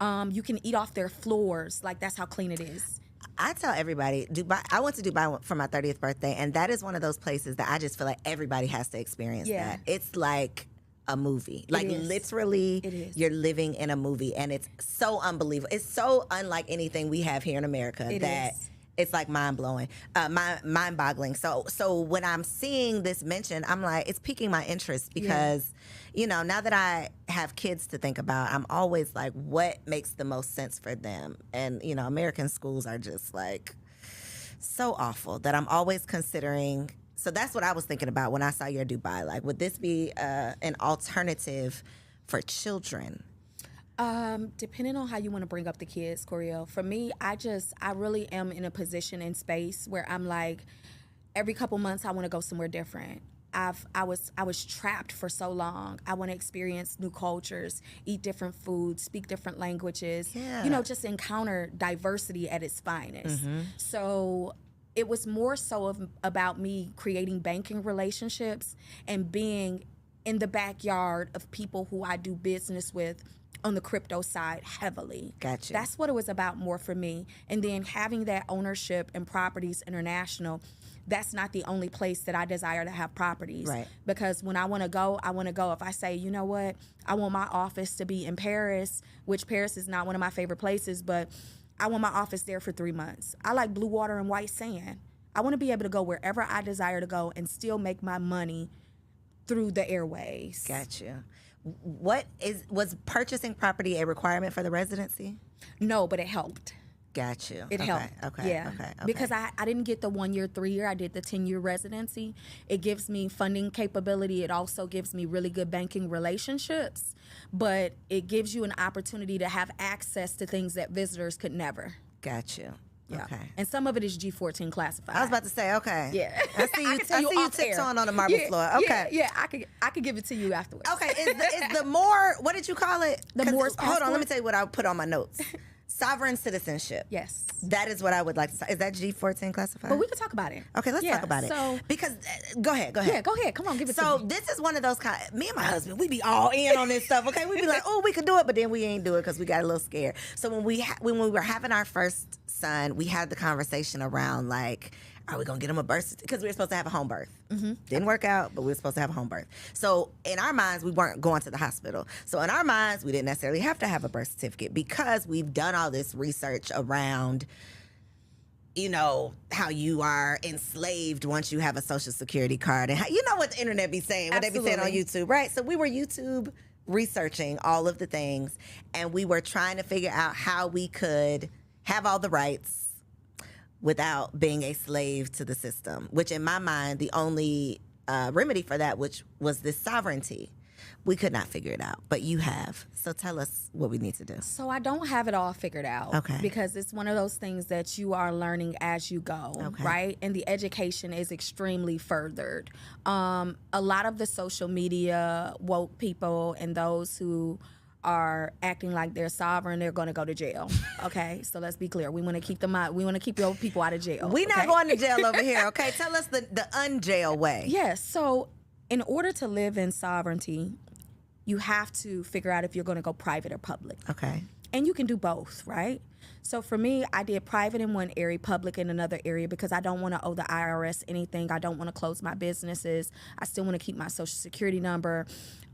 Speaker 2: You can eat off their floors. Like, that's how clean it is.
Speaker 1: I tell everybody, Dubai. I went to Dubai for my 30th birthday, and that is one of those places that I just feel like everybody has to experience that. It's like a movie. Like, literally, you're living in a movie, and it's so unbelievable. It's so unlike anything we have here in America it's like mind-blowing, mind-boggling. So when I'm seeing this mentioned, I'm like, it's piquing my interest because, you know, now that I have kids to think about, I'm always like, what makes the most sense for them? And, you know, American schools are just like so awful that I'm always considering. So that's what I was thinking about when I saw your Dubai. Like, would this be an alternative for children?
Speaker 2: Depending on how you want to bring up the kids, Coriel. For me, I really am in a position in space where I'm like, every couple months I want to go somewhere different. I was trapped for so long. I want to experience new cultures, eat different foods, speak different languages. You know, just encounter diversity at its finest. So it was more so about me creating banking relationships and being in the backyard of people who I do business with on the crypto side heavily.
Speaker 1: Gotcha.
Speaker 2: That's what it was about more for me. And then having that ownership in Properties International, that's not the only place that I desire to have properties.
Speaker 1: Right.
Speaker 2: Because when I want to go, I want to go. If I say, you know what, I want my office to be in Paris, which Paris is not one of my favorite places, but I want my office there for 3 months. I like blue water and white sand. I want to be able to go wherever I desire to go and still make my money through the airways.
Speaker 1: Gotcha. Was purchasing property a requirement for the residency?
Speaker 2: No, but it helped.
Speaker 1: Got you.
Speaker 2: It helped.
Speaker 1: Okay.
Speaker 2: Because I didn't get the 1 year, 3 year. I did the 10-year residency. It gives me funding capability. It also gives me really good banking relationships. But it gives you an opportunity to have access to things that visitors could never.
Speaker 1: Got you.
Speaker 2: Yeah.
Speaker 1: Okay.
Speaker 2: And some of it is G14 classified.
Speaker 1: I was about to say, okay.
Speaker 2: Yeah.
Speaker 1: I see you tiptoeing on the marble floor. Okay.
Speaker 2: Yeah, I could give it to you afterwards.
Speaker 1: Okay. Is the more, what did you call it?
Speaker 2: The Moore's
Speaker 1: Hold on,
Speaker 2: passport?
Speaker 1: let me tell you what I put on my notes. Sovereign citizenship.
Speaker 2: Yes.
Speaker 1: That is what I would like to say. Is that G14 classified?
Speaker 2: But we can talk about it.
Speaker 1: Okay, let's talk about it.
Speaker 2: So,
Speaker 1: because, go ahead.
Speaker 2: Yeah, go ahead. Come on, give it to me.
Speaker 1: So this is one of those me and my husband, we be all in on this stuff, okay? We be like, oh, we could do it, but then we ain't do it because we got a little scared. So when we were having our first son, we had the conversation around like, are we going to get him a birth certificate? Because we were supposed to have a home birth. Didn't work out, but we were supposed to have a home birth. So in our minds, we weren't going to the hospital. So in our minds, we didn't necessarily have to have a birth certificate because we've done all this research around, you know, how you are enslaved once you have a Social Security card. And how, you know what the internet be saying, what they be saying on YouTube, right? So we were YouTube researching all of the things, and we were trying to figure out how we could have all the rights without being a slave to the system, which in my mind, the only remedy for that, which was this sovereignty. We could not figure it out, but you have. So tell us what we need to do.
Speaker 2: So I don't have it all figured out.
Speaker 1: Okay.
Speaker 2: Because it's one of those things that you are learning as you go, right? And the education is extremely furthered. A lot of the social media woke people and those who are acting like they're sovereign, they're going to go to jail. Okay, so let's be clear. We want to keep them out. We want to keep your people out of jail.
Speaker 1: We're not going to jail over here. Okay, tell us the unjail way.
Speaker 2: Yes. So, in order to live in sovereignty, you have to figure out if you're going to go private or public.
Speaker 1: Okay.
Speaker 2: And you can do both, right? So for me, I did private in one area, public in another area, because I don't want to owe the IRS anything. I don't want to close my businesses. I still want to keep my Social Security number.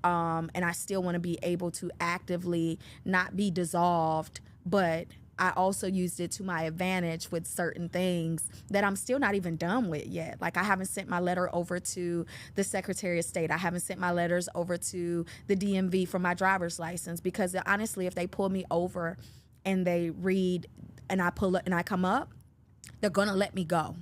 Speaker 2: And I still want to be able to actively not be dissolved, but I also used it to my advantage with certain things that I'm still not even done with yet. Like, I haven't sent my letter over to the Secretary of State. I haven't sent my letters over to the DMV for my driver's license, because honestly, if they pull me over and they read and I pull up and I come up, they're going to let me go,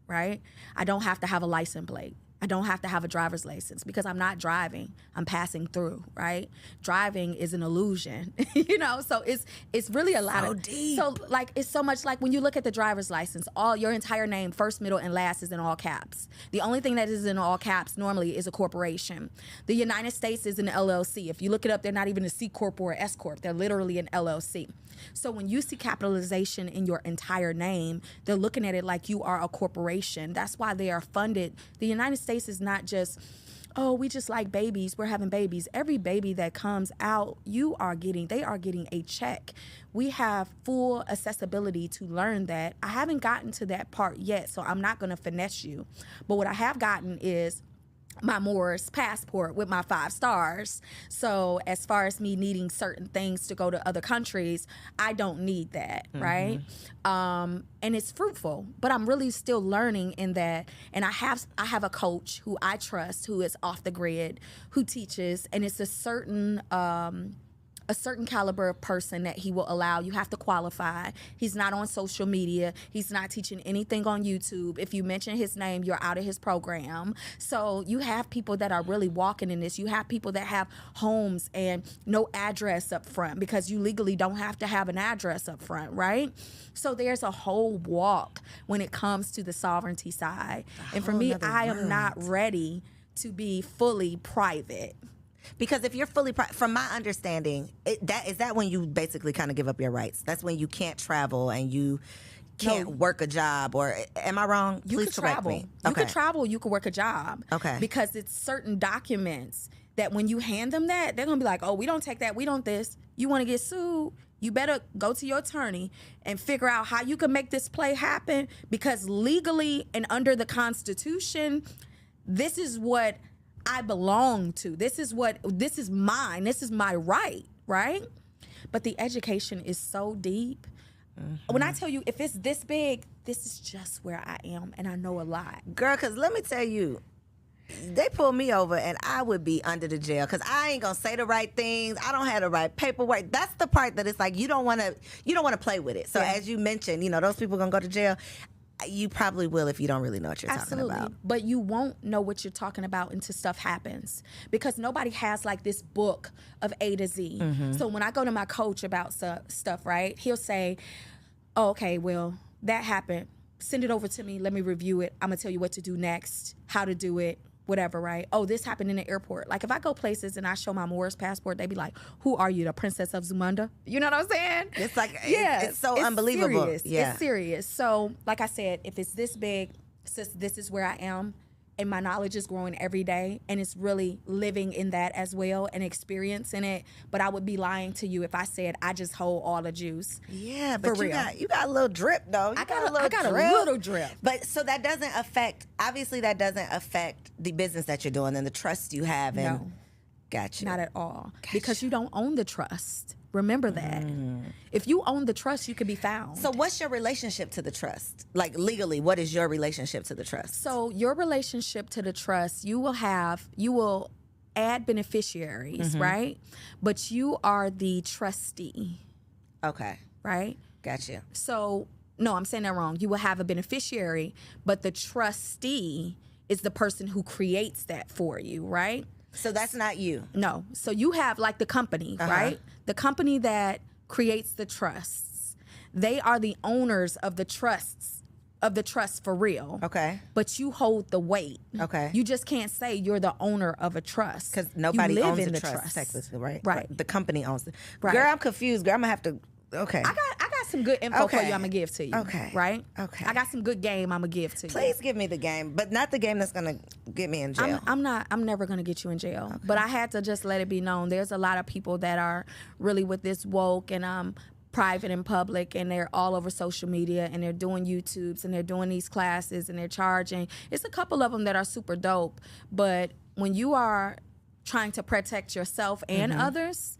Speaker 2: right? I don't have to have a license plate. I don't have to have a driver's license because I'm not driving. I'm passing through, right? Driving is an illusion, you know? So it's really a lot of
Speaker 1: deep.
Speaker 2: So like it's so much like when you look at the driver's license, all your entire name, first, middle, and last is in all caps. The only thing that is in all caps normally is a corporation. The United States is an LLC. If you look it up, they're not even a C corp or S corp. They're literally an LLC. So when you see capitalization in your entire name, they're looking at it like you are a corporation. That's why they are funded. The United States is not just, oh, we just like babies, we're having babies. Every baby that comes out, they are getting a check. We have full accessibility to learn that. I haven't gotten to that part yet, so I'm not gonna finesse you. But what I have gotten is my Moorish passport with my 5 stars. So as far as me needing certain things to go to other countries, I don't need that, right? And it's fruitful, but I'm really still learning in that. And I have a coach who I trust, who is off the grid, who teaches, and it's a certain caliber of person that he will allow. You have to qualify. He's not on social media. He's not teaching anything on YouTube. If you mention his name, you're out of his program. So you have people that are really walking in this. You have people that have homes and no address up front because you legally don't have to have an address up front, right? So there's a whole walk when it comes to the sovereignty side. And for me, I am not ready to be fully private.
Speaker 1: Because if you're fully, from my understanding, is that when you basically kind of give up your rights? That's when you can't travel and you can't work a job, or am I wrong? Please correct me.
Speaker 2: You could travel, you could work a job.
Speaker 1: Okay.
Speaker 2: Because it's certain documents that when you hand them that, they're going to be like, oh, we don't take that, we don't this. You want to get sued? You better go to your attorney and figure out how you can make this play happen, because legally and under the Constitution, this is what I belong to. This is mine. This is my right? But the education is so deep. When I tell you, if it's this big, this is just where I am, and I know a lot.
Speaker 1: Girl, because let me tell you, they pull me over and I would be under the jail because I ain't gonna say the right things. I don't have the right paperwork. That's the part that it's like you don't want to play with it. So as you mentioned, those people gonna go to jail. You probably will if you don't really know what you're talking about.
Speaker 2: But you won't know what you're talking about until stuff happens, because nobody has like this book of A to Z. So when I go to my coach about stuff, right, he'll say, oh, okay, well, that happened. Send it over to me. Let me review it. I'm going to tell you what to do next, how to do it, whatever, right? Oh, this happened in the airport. Like if I go places and I show my Moorish passport, they be like, who are you, the Princess of Zamunda? You know what I'm saying?
Speaker 1: It's like, it's so unbelievable.
Speaker 2: Serious. Yeah. It's serious. So like I said, if it's this big, sis, this is where I am, and my knowledge is growing every day, and it's really living in that as well and experiencing it. But I would be lying to you if I said I just hold all the juice.
Speaker 1: Yeah, but you got a little drip though. I got a little drip. But so that doesn't affect. Obviously, that doesn't affect the business that you're doing and the trust you have. And
Speaker 2: no,
Speaker 1: gotcha.
Speaker 2: Not at all. Gotcha. Because you don't own the trust. Remember that. If you own the trust, you can be found.
Speaker 1: So what's your relationship to the trust? Like legally, what is your relationship to the trust?
Speaker 2: So your relationship to the trust, you will add beneficiaries, right? But you are the trustee.
Speaker 1: Okay.
Speaker 2: Right?
Speaker 1: Gotcha.
Speaker 2: So, no, I'm saying that wrong. You will have a beneficiary, but the trustee is the person who creates that for you, right?
Speaker 1: So that's not you.
Speaker 2: No. So you have like the company, right? The company that creates the trusts. They are the owners of the trusts, of the trust for real.
Speaker 1: Okay.
Speaker 2: But you hold the weight.
Speaker 1: Okay.
Speaker 2: You just can't say you're the owner of a trust.
Speaker 1: Because nobody owns the trust, technically, right?
Speaker 2: Right.
Speaker 1: The company owns it.
Speaker 2: Right.
Speaker 1: Girl, I'm confused. Girl, I'm going to have to... Okay.
Speaker 2: I got some good info for you I'm going to give to you.
Speaker 1: Okay.
Speaker 2: Right?
Speaker 1: Okay.
Speaker 2: I got some good game I'm going to give to you.
Speaker 1: Please give me the game, but not the game that's going to get me in jail.
Speaker 2: I'm never going to get you in jail. Okay. But I had to just let it be known. There's a lot of people that are really with this woke and private and public, and they're all over social media, and they're doing YouTubes, and they're doing these classes, and they're charging. It's a couple of them that are super dope. But when you are trying to protect yourself and others,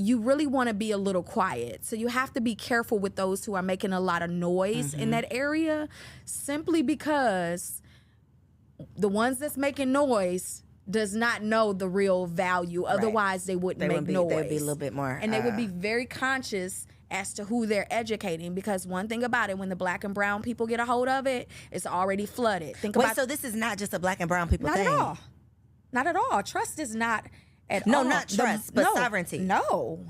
Speaker 2: you really want to be a little quiet. So you have to be careful with those who are making a lot of noise in that area, simply because the ones that's making noise does not know the real value. Otherwise, they wouldn't make noise.
Speaker 1: They would be a little bit more.
Speaker 2: And they would be very conscious as to who they're educating, because one thing about it, when the black and brown people get a hold of it, it's already flooded.
Speaker 1: So this is not just a black and brown people thing?
Speaker 2: Not at all. Not at all. Trust is not at all.
Speaker 1: No, not trust, but sovereignty.
Speaker 2: No,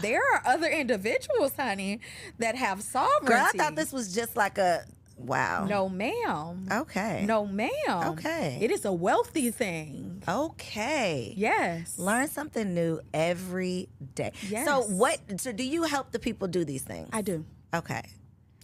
Speaker 2: there are other individuals, honey, that have sovereignty.
Speaker 1: Girl, I thought this was just like a... Wow.
Speaker 2: No, ma'am.
Speaker 1: Okay.
Speaker 2: No, ma'am.
Speaker 1: Okay.
Speaker 2: It is a wealthy thing.
Speaker 1: Okay.
Speaker 2: Yes.
Speaker 1: Learn something new every day.
Speaker 2: Yes.
Speaker 1: So do you help the people do these things?
Speaker 2: I do.
Speaker 1: Okay.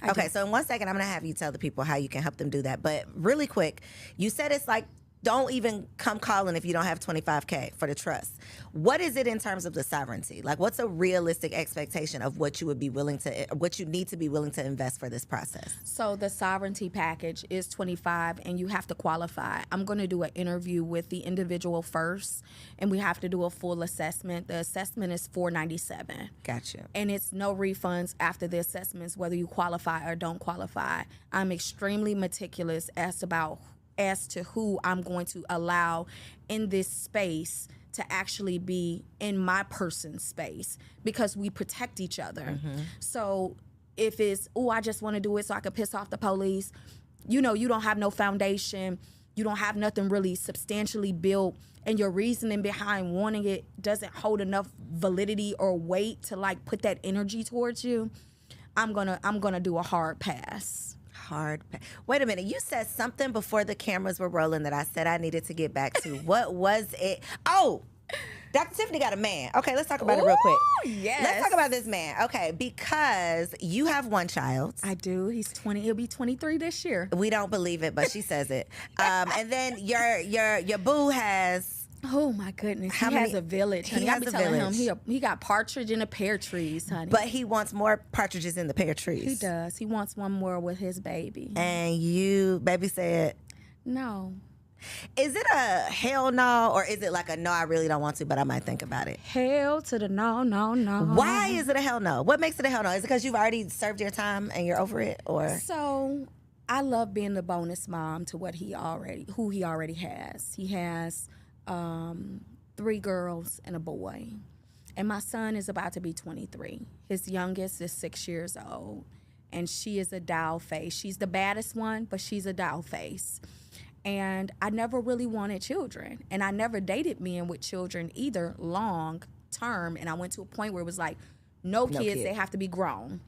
Speaker 2: I do.
Speaker 1: So in 1 second, I'm going to have you tell the people how you can help them do that. But really quick, you said it's like, don't even come calling if you don't have $25K for the trust. What is it in terms of the sovereignty? Like, what's a realistic expectation of what you would be willing to, what you need to be willing to invest for this process?
Speaker 2: So the sovereignty package is 25, and you have to qualify. I'm going to do an interview with the individual first, and we have to do a full assessment. The assessment is $497.
Speaker 1: Gotcha.
Speaker 2: And it's no refunds after the assessments, whether you qualify or don't qualify. I'm extremely meticulous as to who I'm going to allow in this space to actually be in my person's space, because we protect each other. Mm-hmm. So if it's, I just want to do it so I can piss off the police, you don't have no foundation, you don't have nothing really substantially built, and your reasoning behind wanting it doesn't hold enough validity or weight to like put that energy towards you, I'm gonna do a hard pass.
Speaker 1: Wait a minute. You said something before the cameras were rolling that I said I needed to get back to. What was it? Oh, Dr. Tiffany got a man. Okay, let's talk about it real quick.
Speaker 2: Yes.
Speaker 1: Let's talk about this man. Okay, because you have one child.
Speaker 2: I do. He's 20. He'll be 23 this year.
Speaker 1: We don't believe it, but she says it. And then your boo has...
Speaker 2: Oh my goodness! He has a village, honey. I be telling him he got partridge in the pear trees, honey.
Speaker 1: But he wants more partridges in the pear trees.
Speaker 2: He does. He wants one more with his baby.
Speaker 1: And baby said
Speaker 2: no.
Speaker 1: Is it a hell no, or is it like a no, I really don't want to, but I might think about it?
Speaker 2: Hell to the no.
Speaker 1: Why is it a hell no? What makes it a hell no? Is it because you've already served your time and you're over it, or?
Speaker 2: So I love being the bonus mom to who he already has. He has 3 girls and a boy. And my son is about to be 23. His youngest is 6 years old. And she is a doll face. She's the baddest one, but she's a doll face. And I never really wanted children. And I never dated men with children either long term. And I went to a point where it was like, no kids, they have to be grown.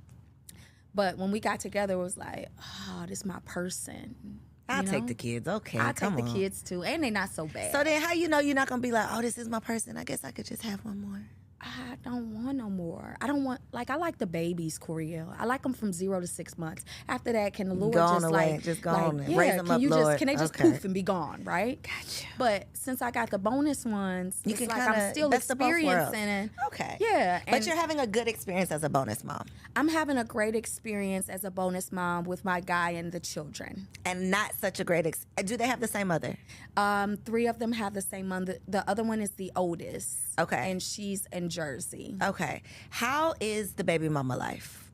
Speaker 2: But when we got together, it was like, oh, this is my person.
Speaker 1: I'll take the kids. Okay,
Speaker 2: I'll take the kids too, and they're not so bad.
Speaker 1: So then how you know you're not going to be like, oh, this is my person, I guess I could just have one more?
Speaker 2: I don't want no more. I don't want, I like the babies, Coriel. I like them from 0 to 6 months. After that, can the Lord
Speaker 1: go
Speaker 2: just
Speaker 1: away,
Speaker 2: like,
Speaker 1: just go on and raise them up, Lord.
Speaker 2: Can they just poof and be gone, right?
Speaker 1: Gotcha.
Speaker 2: But since I got the bonus ones,
Speaker 1: you
Speaker 2: it's
Speaker 1: can
Speaker 2: like I'm still experiencing it.
Speaker 1: Okay.
Speaker 2: Yeah.
Speaker 1: But you're having a good experience as a bonus mom.
Speaker 2: I'm having a great experience as a bonus mom with my guy and the children.
Speaker 1: And not such a great do they have the same mother?
Speaker 2: 3 of them have the same mother. The other one is the oldest.
Speaker 1: Okay.
Speaker 2: And she's in Jersey.
Speaker 1: Okay. How is the baby mama life?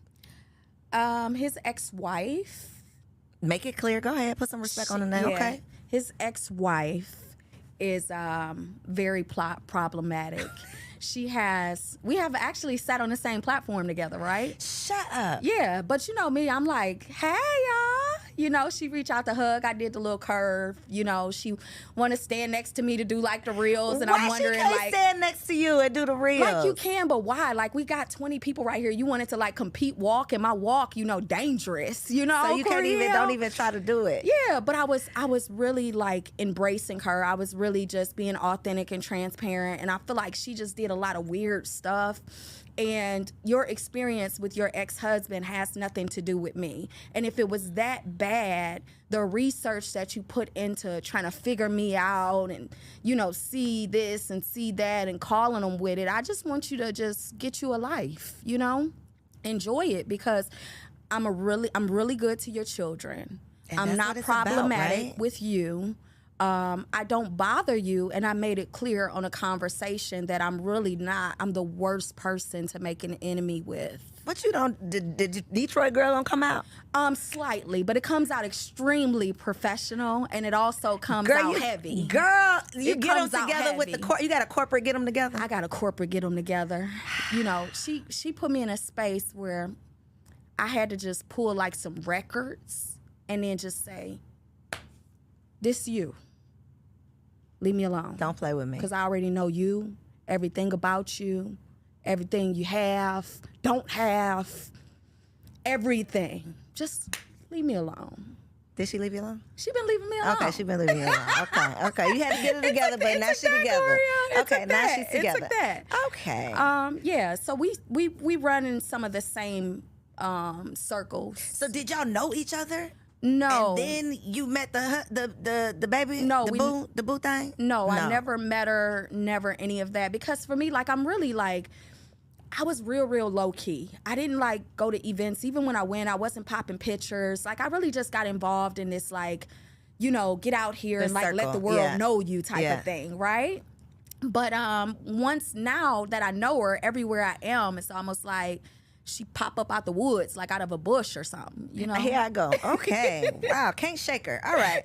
Speaker 2: His ex-wife.
Speaker 1: Make it clear. Go ahead. Put some respect on the name.
Speaker 2: Yeah.
Speaker 1: Okay.
Speaker 2: His ex-wife is very problematic. We have actually sat on the same platform together, right?
Speaker 1: Shut up.
Speaker 2: Yeah, but you know me, I'm like, hey, y'all. You know, she reached out to hug. I did the little curve. You know, she want to stand next to me to do like the reels, and I'm wondering,
Speaker 1: she can't
Speaker 2: like,
Speaker 1: stand next to you and do the reels.
Speaker 2: Like you can, but why? Like we got 20 people right here. You wanted to like compete walk, and my walk, dangerous. You know,
Speaker 1: so you don't even try to do it.
Speaker 2: Yeah, but I was really like embracing her. I was really just being authentic and transparent, and I feel like she just did a lot of weird stuff. And your experience with your ex-husband has nothing to do with me. And if it was that bad, the research that you put into trying to figure me out and, see this and see that and calling them with it, I just want you to just get you a life, enjoy it, because I'm really good to your children.
Speaker 1: And
Speaker 2: I'm not problematic
Speaker 1: about, right?
Speaker 2: with you. I don't bother you. And I made it clear on a conversation that I'm really not. I'm the worst person to make an enemy with.
Speaker 1: But you don't, did Detroit Girl don't come out?
Speaker 2: Slightly, but it comes out extremely professional, and it also comes out heavy.
Speaker 1: Girl, you
Speaker 2: It
Speaker 1: get them
Speaker 2: comes out
Speaker 1: together with
Speaker 2: heavy.
Speaker 1: you got a corporate get them together?
Speaker 2: I got a corporate get them together. You know, she put me in a space where I had to just pull like some records and then just say, this you. Leave me alone.
Speaker 1: Don't play with me.
Speaker 2: Because I already know you, everything about you, everything you have, don't have, everything. Just leave me alone.
Speaker 1: Did she leave you alone?
Speaker 2: She been leaving me alone.
Speaker 1: Okay, she been leaving you alone. Okay. You had to get it together, but now she together. Okay, now she's together.
Speaker 2: It took that.
Speaker 1: Okay.
Speaker 2: Yeah. So we run in some of the same circles.
Speaker 1: So did y'all know each other?
Speaker 2: No.
Speaker 1: And then you met the baby?
Speaker 2: No,
Speaker 1: the boo thing?
Speaker 2: No, I never met her, never any of that. Because for me, like, I'm really like, I was real low key. I didn't like go to events. Even when I went, I wasn't popping pictures. Like, I really just got involved in this, like, you know, get out here and like let the world know you type of thing, right? But once now that I know her, everywhere I am, it's almost like she pop up out the woods, like out of a bush or something, you know?
Speaker 1: Here I go. Okay. Wow, can't shake her. All right.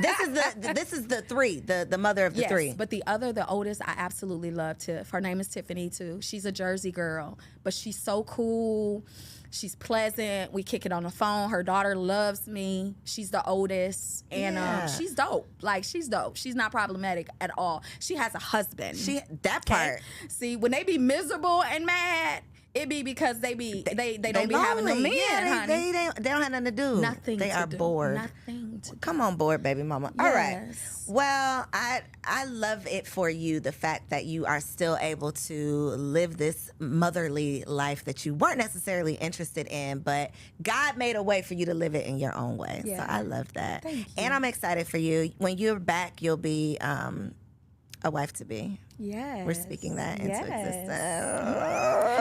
Speaker 1: This is the three, the mother of the three.
Speaker 2: But the oldest, I absolutely love Tiff. Her name is Tiffany too. She's a Jersey girl, but she's so cool. She's pleasant. We kick it on the phone. Her daughter loves me. She's the oldest, and she's dope. Like, she's dope. She's not problematic at all. She has a husband.
Speaker 1: That part.
Speaker 2: See, when they be miserable and mad, it be because they don't be having no men, honey.
Speaker 1: They don't have nothing to do.
Speaker 2: Nothing
Speaker 1: They
Speaker 2: to
Speaker 1: are
Speaker 2: do.
Speaker 1: bored.
Speaker 2: Nothing to do.
Speaker 1: Come on board, baby mama. All right.
Speaker 2: Yes.
Speaker 1: Well, I love it for you, the fact that you are still able to live this motherly life that you weren't necessarily interested in, but God made a way for you to live it in your own way.
Speaker 2: Yeah.
Speaker 1: So I love that.
Speaker 2: Thank you.
Speaker 1: And I'm excited for you. When you're back, you'll be a wife to be.
Speaker 2: Yes.
Speaker 1: We're speaking that into existence.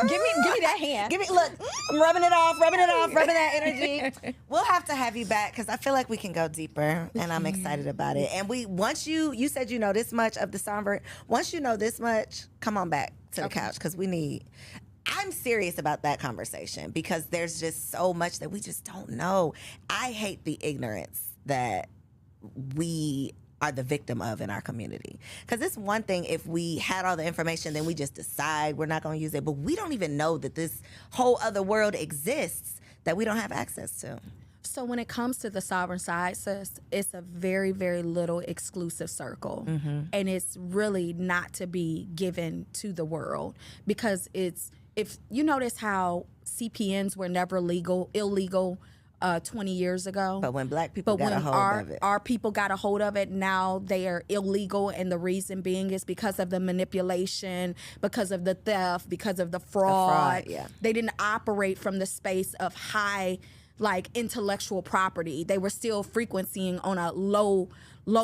Speaker 2: Give me that hand.
Speaker 1: Look, I'm rubbing it off, rubbing that energy. We'll have to have you back because I feel like we can go deeper, and I'm excited about it. And once you said you know this much of the Songbird, once you know this much, come on back to the couch because I'm serious about that conversation because there's just so much that we just don't know. I hate the ignorance that we are the victim of in our community. Because it's one thing if we had all the information, then we just decide we're not going to use it. But we don't even know that this whole other world exists that we don't have access to.
Speaker 2: So when it comes to the sovereign side, sis, it's a very, very little exclusive circle.
Speaker 1: Mm-hmm.
Speaker 2: And it's really not to be given to the world because if you notice how CPNs were never illegal 20 years ago.
Speaker 1: But when black people got a hold of it.
Speaker 2: Our people got a hold of it, now they are illegal. And the reason being is because of the manipulation, because of the theft, because of the fraud. They didn't operate from the space of high, like, intellectual property. They were still frequencying on a low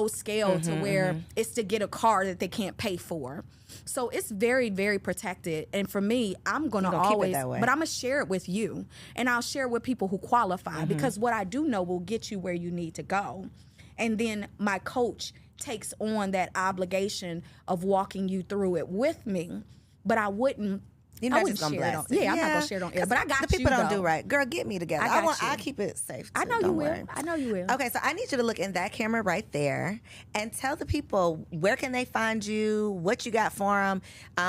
Speaker 2: scale to where it's to get a car that they can't pay for. So it's very, very protected. And for me, I'm going to always, but I'm going to share it with you. And I'll share it with people who qualify because what I do know will get you where you need to go. And then my coach takes on that obligation of walking you through it with me. But I wouldn't.
Speaker 1: You're not just gonna blast it.
Speaker 2: I'm not gonna share it on air. But I got
Speaker 1: the people don't
Speaker 2: though.
Speaker 1: do right. Girl, get me together. I keep it safe. Too.
Speaker 2: I know you will. I know you will.
Speaker 1: Okay, so I need you to look in that camera right there and tell the people where can they find you, what you got for them.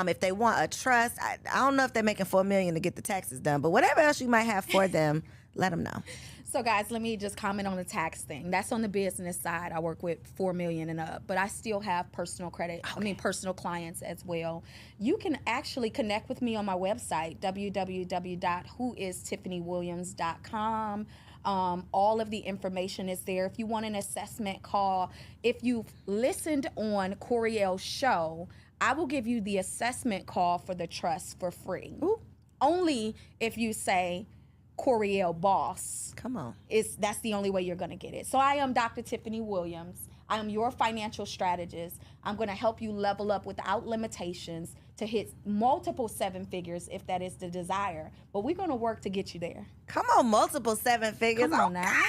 Speaker 1: If they want a trust, I don't know if they're making $4 million to get the taxes done, but whatever else you might have for them, let them know.
Speaker 2: So guys, let me just comment on the tax thing. That's on the business side. I work with $4 million and up, but I still have personal credit. Okay. I mean, personal clients as well. You can actually connect with me on my website, www.whoistiffanyWilliams.com. All of the information is there. If you want an assessment call, if you've listened on Coriel's show, I will give you the assessment call for the trust for free.
Speaker 1: Ooh.
Speaker 2: Only if you say, Coriel Boss.
Speaker 1: Come on.
Speaker 2: That's the only way you're going to get it. So I am Dr. Tiffany Williams. I am your financial strategist. I'm going to help you level up without limitations to hit multiple 7 figures if that is the desire. But we're going to work to get you there.
Speaker 1: Come on, multiple 7 figures.
Speaker 2: Come on now.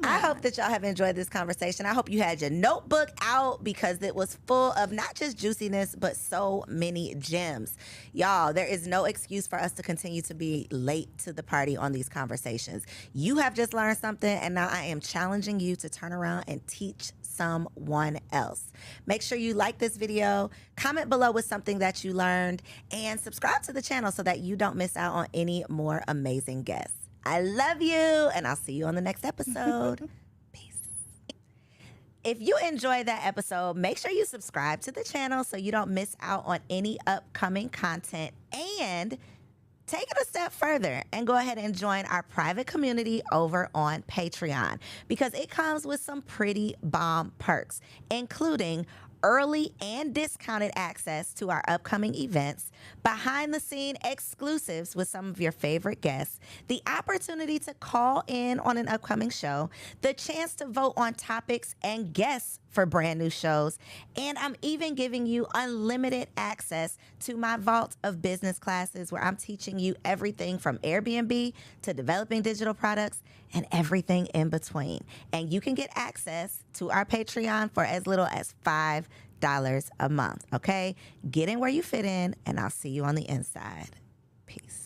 Speaker 1: I hope that y'all have enjoyed this conversation. I hope you had your notebook out because it was full of not just juiciness, but so many gems. Y'all, there is no excuse for us to continue to be late to the party on these conversations. You have just learned something, and now I am challenging you to turn around and teach someone else. Make sure you like this video, comment below with something that you learned, and subscribe to the channel so that you don't miss out on any more amazing guests. I love you, and I'll see you on the next episode. Peace. If you enjoyed that episode, make sure you subscribe to the channel so you don't miss out on any upcoming content, and take it a step further and go ahead and join our private community over on Patreon, because it comes with some pretty bomb perks, including early and discounted access to our upcoming events, behind the scene exclusives with some of your favorite guests, the opportunity to call in on an upcoming show, the chance to vote on topics and guests for brand new shows, and I'm even giving you unlimited access to my vault of business classes where I'm teaching you everything from Airbnb to developing digital products and everything in between. And you can get access to our Patreon for as little as $5 a month, okay? Get in where you fit in, and I'll see you on the inside. Peace.